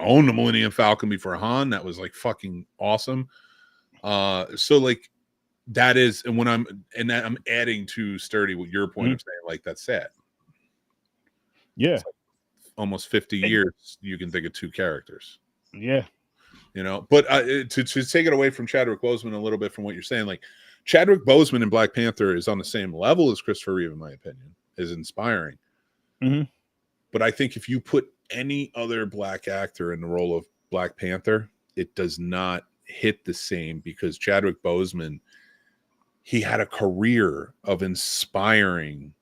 owned the Millennium Falcon before Han. That was like fucking awesome. So like that is, and when I'm adding to Sturdy what your point of saying, like that's sad. Yeah, like almost 50 years you can think of two characters. Yeah, but to take it away from Chadwick Boseman a little bit from what you're saying, like Chadwick Boseman in Black Panther is on the same level as Christopher Reeve, in my opinion, is inspiring. Mm-hmm. But I think if you put any other black actor in the role of Black Panther, it does not hit the same because Chadwick Boseman, he had a career of inspiring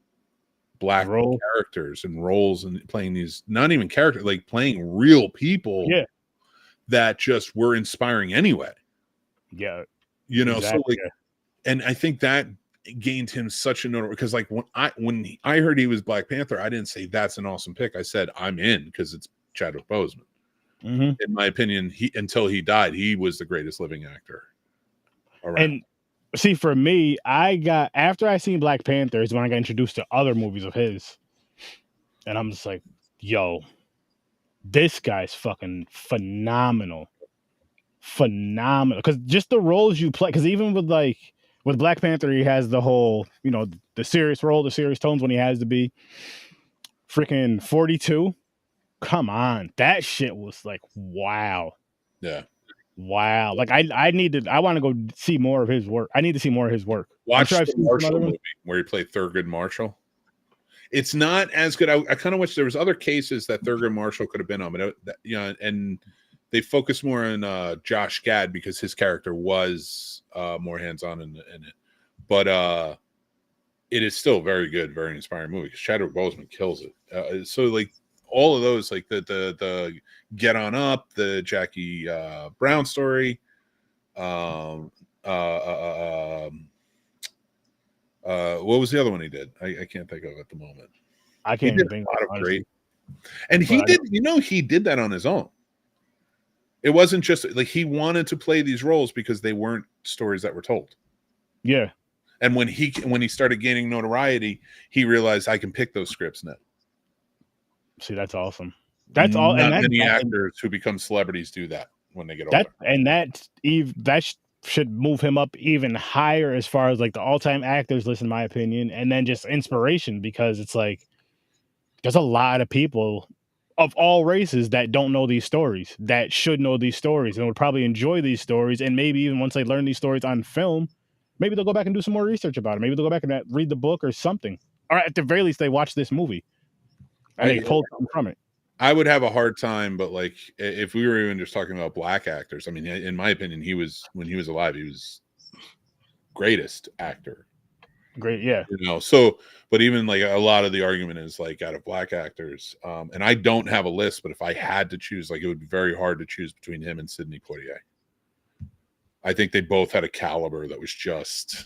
black characters and roles and playing these, not even characters, like playing real people that just were inspiring anyway. Yeah. Exactly. So like and I think that gained him such a notable, because like when I heard he was Black Panther, I didn't say that's an awesome pick. I said I'm in because it's Chadwick Boseman. In my opinion, until he died, he was the greatest living actor around. And see, for me, after I seen Black Panther is when I got introduced to other movies of his, and I'm just like, yo, this guy's fucking phenomenal. Because just the roles you play, because even with Black Panther, he has the whole, the serious role, the serious tones when he has to be. Freaking 42, come on, that shit was like, wow. Yeah. Wow. Like I want to go see more of his work. I need to see more of his work. Watch the Marshall movie where he played Thurgood Marshall. It's not as good. I kind of wish there was other cases that Thurgood Marshall could have been on, but and they focus more on Josh Gad because his character was more hands-on in it. But it is still very good, very inspiring movie because Chadwick Boseman kills it. So like all of those, like the Get On Up, the Jackie Brown story, what was the other one he did? I can't think of it at the moment. I can't even think of a lot of great. And he did that on his own. It wasn't just like he wanted to play these roles because they weren't stories that were told. Yeah. And when he started gaining notoriety, he realized I can pick those scripts now. See, that's awesome. That's all. Not many actors who become celebrities do that when they get older. And that should move him up even higher as far as like the all-time actors list, in my opinion, and then just inspiration, because it's like there's a lot of people of all races that don't know these stories, that should know these stories and would probably enjoy these stories. And maybe even once they learn these stories on film, maybe they'll go back and do some more research about it. Maybe they'll go back and read the book or something. Or at the very least, they watch this movie and they pull something from it. I would have a hard time, but like if we were even just talking about black actors, I mean, in my opinion, when he was alive, he was greatest actor. Great, yeah. So, but even like a lot of the argument is like out of black actors, and I don't have a list, but if I had to choose, like it would be very hard to choose between him and Sidney Poitier. I think they both had a caliber that was just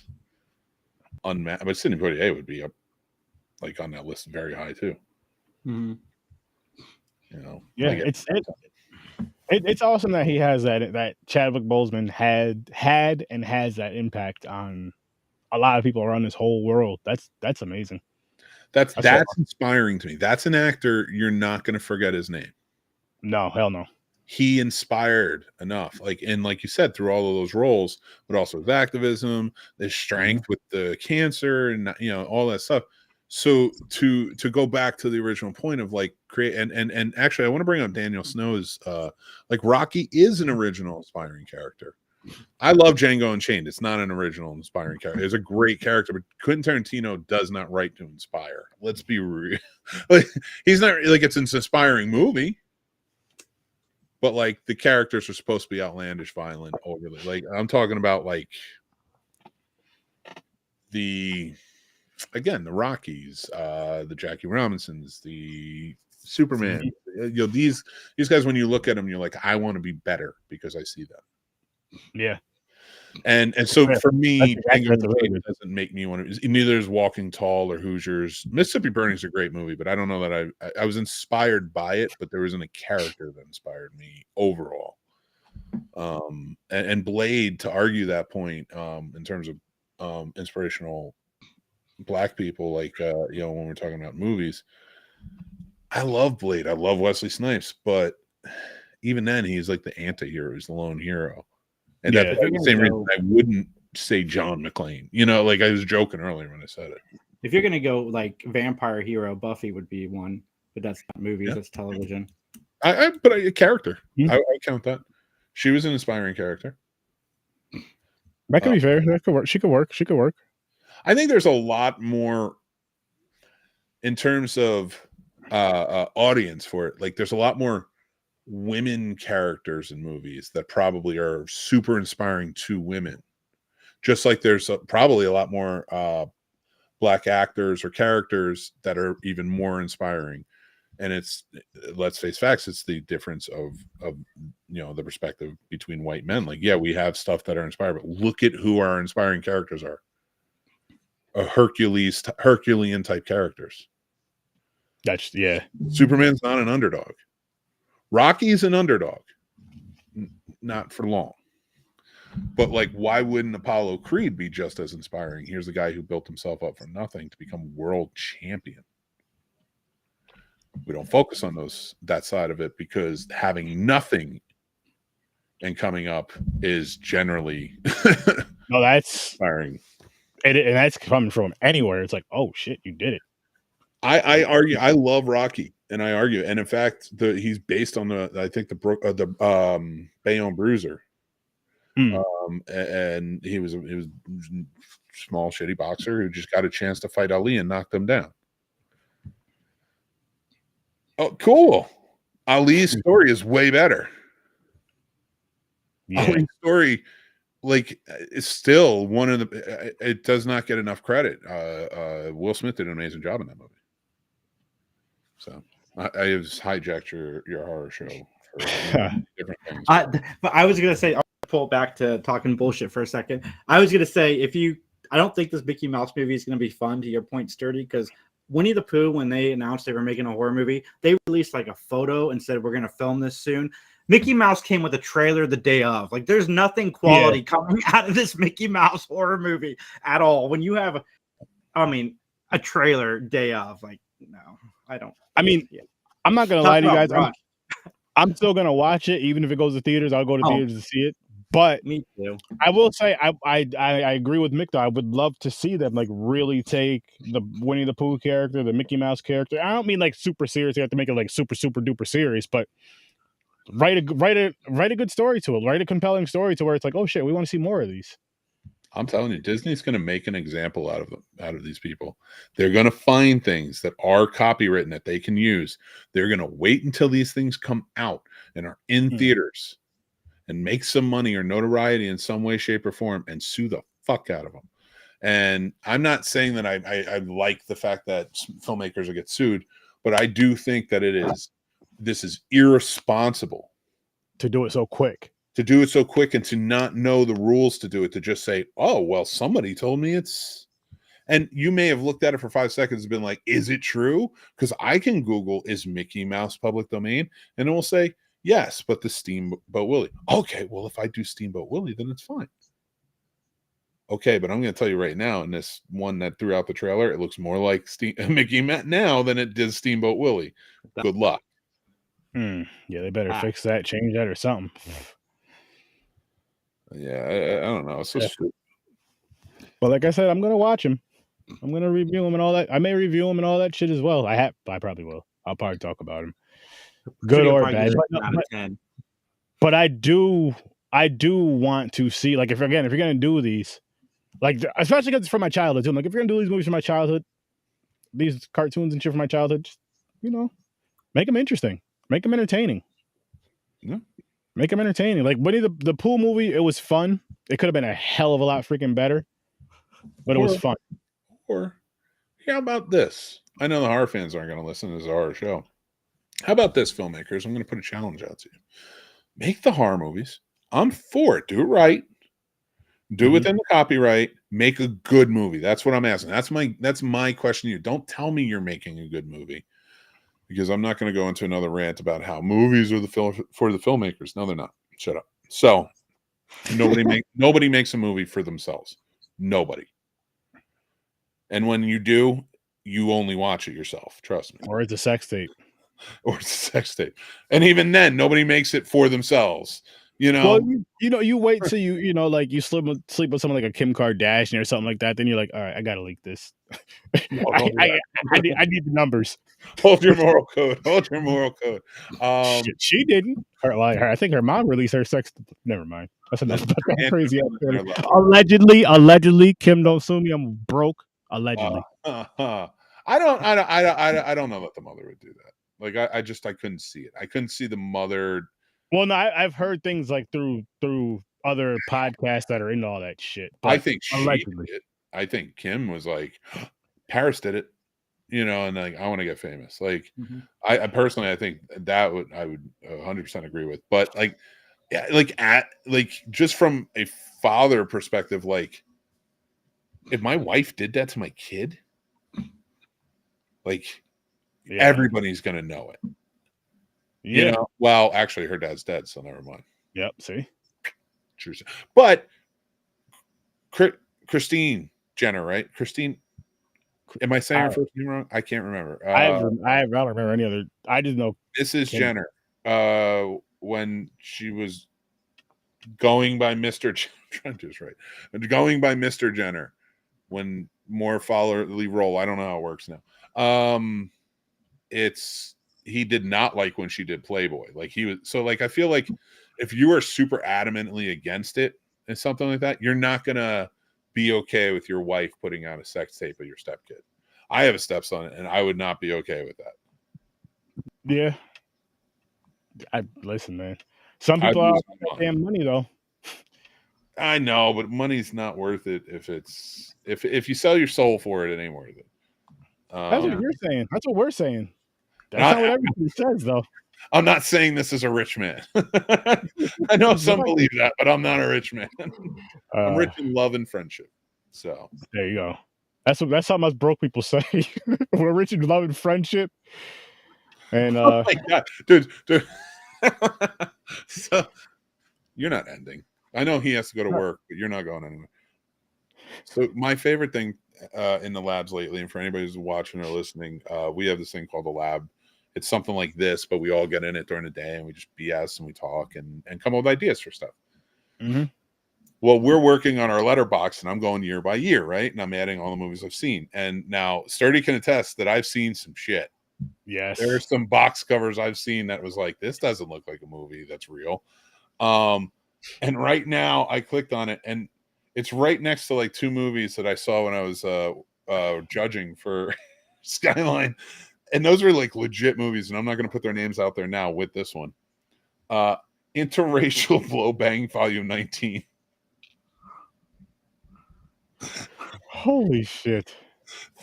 unmatched. But Sidney Poitier would be up like on that list very high too. Mm-hmm. Yeah, it's awesome that he has that Chadwick Boseman had and has that impact on a lot of people around this whole world. That's amazing. That's inspiring to me. That's an actor you're not going to forget his name. No, hell no. He inspired enough, like you said, through all of those roles, but also his activism, his strength with the cancer, and all that stuff. So to go back to the original point of like create and actually I want to bring up Daniel Snow's like Rocky is an original inspiring character. I love Django Unchained. It's not an original inspiring character. It's a great character, but Quentin Tarantino does not write to inspire. Let's be real. Like, he's not like it's an inspiring movie, but like the characters are supposed to be outlandish, violent, overly. Like I'm talking about like the Rockies, the Jackie Robinsons, the Superman. These guys, when you look at them, you're like, I want to be better because I see them. Yeah. And so for me, doesn't make me want to. Neither is Walking Tall or Hoosiers. Mississippi Burning is a great movie, but I don't know that I was inspired by it, but there wasn't a character that inspired me overall. And Blade, to argue that point, in terms of inspirational black people, like when we're talking about movies, I love Blade. I love Wesley Snipes, but even then, he's like the anti-hero. He's the lone hero. And that's the same reason I wouldn't say John McClane. Like I was joking earlier when I said it. If you're gonna go like vampire hero, Buffy would be one, but that's not movies, that's television. But a character. I count that. She was an inspiring character. That could be fair. That could work. She could work. I think there's a lot more in terms of audience for it. Like there's a lot more women characters in movies that probably are super inspiring to women, just like there's probably a lot more black actors or characters that are even more inspiring And it's, let's face facts, it's the difference of the perspective between white men. Like, yeah, we have stuff that are inspired, but look at who our inspiring characters are. Herculean type characters. That's Superman's not an underdog. Rocky's an underdog. Not for long. But like, why wouldn't Apollo Creed be just as inspiring? Here's a guy who built himself up from nothing to become world champion. We don't focus on that side of it because having nothing and coming up is generally no, that's inspiring. And that's coming from anywhere. It's like, oh shit, you did it. I argue. I love Rocky, and I argue. And in fact, he's based on the Bayonne Bruiser. And he was a small shitty boxer who just got a chance to fight Ali and knocked him down. Oh, cool. Ali's story is way better. Yeah. Ali's story, like, is still one of the. It does not get enough credit. Will Smith did an amazing job in that movie. So I just hijacked your horror show for different things. But I was gonna say, I'll pull back to talking bullshit for a second. I was gonna say, I don't think this Mickey Mouse movie is gonna be fun. To your point, Sturdy, because Winnie the Pooh, when they announced they were making a horror movie, they released like a photo and said, we're going to film this soon. Mickey Mouse came with a trailer the day of. Like, there's nothing quality coming out of this Mickey Mouse horror movie at all. When you have, a trailer day of, like, no, I don't. I mean, I'm not going to lie to you guys. I'm still going to watch it. Even if it goes to theaters, I'll go to theaters to see it. But me too. I will say I agree with Mick though. I would love to see them like really take the Winnie the Pooh character, the Mickey Mouse character. I don't mean like super serious. You have to make it like super duper serious, but write a good story to it. Write a compelling story to where it's like, oh shit, we want to see more of these. I'm telling you, Disney's going to make an example out of these people. They're going to find things that are copywritten that they can use. They're going to wait until these things come out and are in theaters and make some money or notoriety in some way, shape, or form and sue the fuck out of them. And I'm not saying that I like the fact that filmmakers will get sued, but I do think that this is irresponsible. To do it so quick. To do it so quick and to not know the rules to do it, to just say, oh, well, somebody told me it's... And you may have looked at it for 5 seconds and been like, is it true? Because I can Google, is Mickey Mouse public domain? And it will say, yes, but the Steamboat Willie. Okay, well, if I do Steamboat Willie, then it's fine. Okay, but I'm going to tell you right now, in this one that threw out the trailer, it looks more like Mickey Mouse now than it did Steamboat Willie. Good luck. Yeah, they better fix that, change that, or something. Yeah, I don't know. It's so stupid. But like I said, I'm going to watch him. I'm going to review him and all that. I may review him and all that shit as well. I probably will. I'll probably talk about him. Good or bad. But I do want to see, like, if you're going to do these, like, especially because it's from my childhood too. Like, if you're going to do these movies from my childhood, these cartoons and shit from my childhood, just, make them interesting. Make them entertaining. Yeah. Make them entertaining. Like, Winnie the Pooh movie, it was fun. It could have been a hell of a lot freaking better, but it was fun. Or, how about this? I know the horror fans aren't going to listen to this horror show. How about this, filmmakers? I'm going to put a challenge out to you. Make the horror movies. I'm for it. Do it right. Do within the copyright. Make a good movie. That's what I'm asking. That's my question to you. Don't tell me you're making a good movie, because I'm not going to go into another rant about how movies are for the filmmakers. No, they're not. Shut up. So nobody makes a movie for themselves. Nobody. And when you do, you only watch it yourself. Trust me. Or it's a sex tape. And even then, nobody makes it for themselves. Well, you wait till you sleep with someone like a Kim Kardashian or something like that. Then you're like, all right, I gotta leak this. I need the numbers. Hold your moral code. Shit, she didn't. I think her mom released her sex. Never mind. That's enough about that crazy. Allegedly, Kim, don't sue me. I'm broke. Allegedly. I don't know that the mother would do that. Like, I couldn't see it. I couldn't see the mother. Well, no, I've heard things like through other podcasts that are into all that shit. I think she did it. I think Kim was like, Paris did it. you know, and like I want to get famous. Like Mhm. I personally, I think that I would 100% agree with. But like, yeah, like just from a father perspective, like if my wife did that to my kid, like Yeah. everybody's gonna know it. You Yeah. know, well, actually, her dad's dead, so never mind. Yep. See. True. But Christine Jenner, right? Christine. Am I saying her first name wrong? I can't remember. I don't remember any other. I just know Mrs. Kim. Jenner. When she was going by Mr. Trent is right. Going by Mr. Jenner when more followerly role. I don't know how it works now. It's he did not like when she did Playboy. Like he was so like I feel like if you are super adamantly against it and something like that, you're not gonna be okay with your wife putting out a sex tape of your stepkid. I have a stepson and I would not be okay with that. Yeah. I listen, man. Some I'd people are lose about my that mind. damn money though. I know, but money's not worth it if you sell your soul for it, it ain't worth it. That's what you're saying. That's what we're saying. That's Not, not what everybody says though. I'm not saying this is a rich man. I know some believe that, but I'm not a rich man. I'm rich in love and friendship. So there you go. That's something us broke people say. We're rich in love and friendship. And oh my god, dude. So you're not ending. I know he has to go to work, but you're not going anywhere. So my favorite thing in the labs lately, and for anybody who's watching or listening, we have this thing called the lab. It's something like this, but we all get in it during the day and we just BS and we talk and come up with ideas for stuff. Mm-hmm. Well, we're working on our letterbox and I'm going year by year, right? And I'm adding all the movies I've seen. And now Sturdy can attest that I've seen some shit. Yes. There are some box covers I've seen that was like, this doesn't look like a movie that's real. And right now I clicked on it and it's right next to like two movies that I saw when I was judging for Skyline. And those are like legit movies, and I'm not going to put their names out there now with this one. Interracial Blow Bang Volume 19. Holy shit.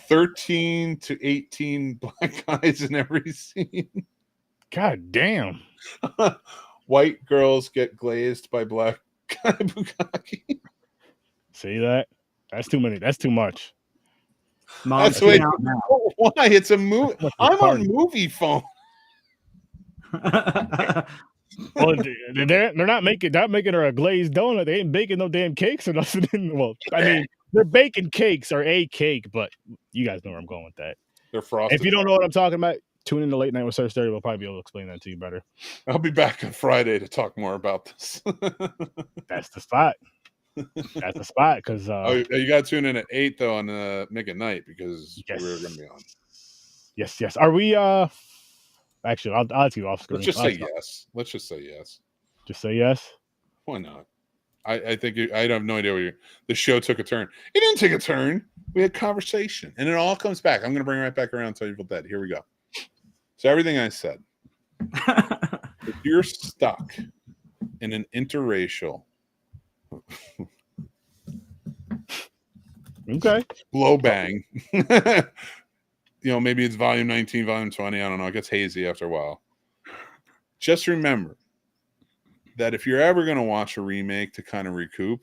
13 to 18 black guys in every scene. God damn. White girls get glazed by black guy bukkake. See that? That's too many. That's too much. Mom, That's way out now. why it's a movie. I'm on movie phone. Well, they're not making her a glazed donut. They ain't baking no damn cakes or nothing. Well, I mean, they're baking cakes or a cake, but you guys know where I'm going with that. They're frosted. If you don't know what I'm talking about, tune in to Late Night with Sir Sturdy. We'll probably be able to explain that to you better. I'll be back on Friday to talk more about this. That's the spot. That's the spot because you got to tune in at 8 though on Nick at Night because yes. we're going to be on. Yes. Are we? Actually, I'll let you off screen. Let's just say yes. Let's just say yes. Just say yes. Why not? I think I have no idea where the show took a turn. It didn't take a turn. We had conversation, and it all comes back. I'm going to bring it right back around and tell you Evil Dead. Here we go. So everything I said. If you're stuck in an interracial, okay, blow bang. Maybe it's volume 19, volume 20. I don't know. It gets hazy after a while. Just remember that if you're ever going to watch a remake to kind of recoup,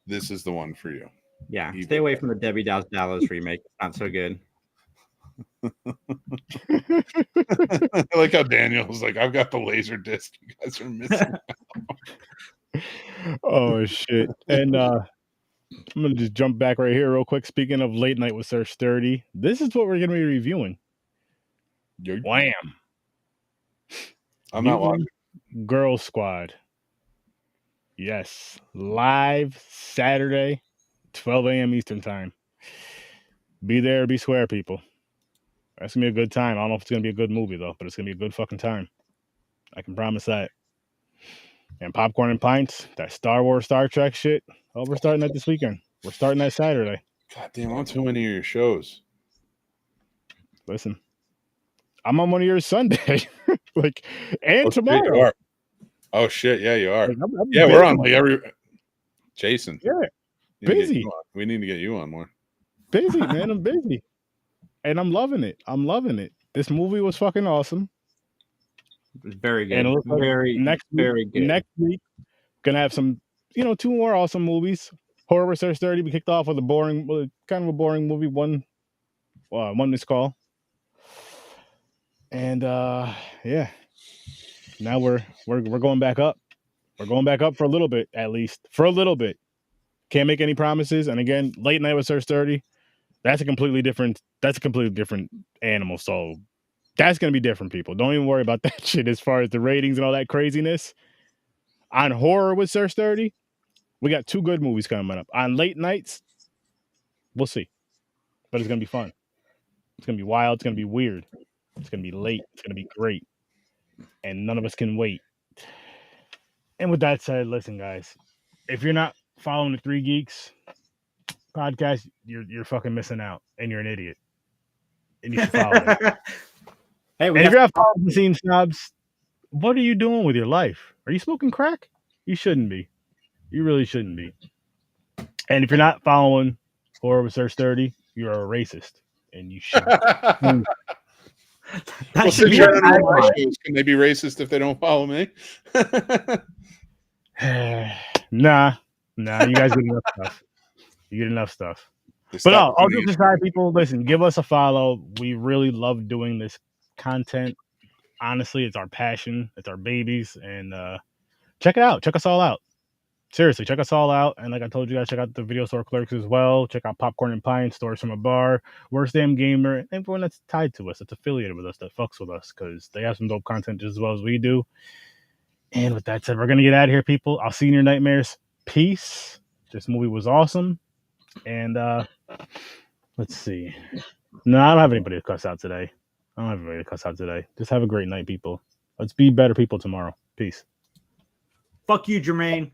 this is the one for you. Yeah, stay away from the Debbie Dows Dallas remake. It's not so good. I like how Daniel was like, I've got the laser disc. You guys are missing out. Oh, shit. And I'm going to just jump back right here real quick. Speaking of Late Night with Sir Sturdy, this is what we're going to be reviewing. Wham. I'm not watching. Girl Squad. Yes. Live Saturday, 12 a.m. Eastern time. Be there or be square, people. That's going to be a good time. I don't know if it's going to be a good movie, though, but it's going to be a good fucking time. I can promise that. And Popcorn and Pints, that Star Wars, Star Trek shit. Oh, we're starting that this weekend. We're starting that Saturday. God damn, I'm too many of your shows. Listen, I'm on one of yours Sunday. And tomorrow. Shit, oh, shit. Yeah, you are. I'm we're on like every... Jason. Yeah. Busy. We need to get you on more. Busy, man. I'm busy. and I'm loving it. I'm loving it. This movie was fucking awesome. It was very good. And it looks like Very, very good. Next week, gonna have some, 2 more awesome movies. Horror Research 30. We kicked off with kind of a boring movie. One missed call. And yeah, now we're going back up. We're going back up for a little bit, at least for a little bit. Can't make any promises. And again, Late Night with Search 30. That's a completely different animal. So that's gonna be different, people. Don't even worry about that shit as far as the ratings and all that craziness. On Horror with Search 30, we got 2 good movies coming up. On Late Nights, we'll see. But it's gonna be fun. It's gonna be wild. It's gonna be weird. It's gonna be late. It's gonna be great. And none of us can wait. And with that said, listen, guys, if you're not following the 3 Geeks podcast, you're fucking missing out, and you're an idiot. And you should follow it. Hey, And if you're not following the Scene Snobs, what are you doing with your life? Are you smoking crack? You shouldn't be. You really shouldn't be. And if you're not following Horror Research 30, you're a racist, and you should. Well, since you're on my shows, can they be racist if they don't follow me? Nah. You guys get enough stuff. You get enough stuff. But all jokes aside, people, listen, give us a follow. We really love doing this content. Honestly, it's our passion. It's our babies. And check it out. Check us all out. Seriously, check us all out. And like I told you guys, check out the Video Store Clerks as well. Check out Popcorn and Pine, Stories from a Bar, Worst Damn Gamer, and everyone that's tied to us, that's affiliated with us, that fucks with us, because they have some dope content just as well as we do. And with that said, we're going to get out of here, people. I'll see you in your nightmares. Peace. This movie was awesome. And let's see. No, I don't have anybody to cuss out today. Just have a great night, people. Let's be better people tomorrow. Peace. Fuck you, Jermaine.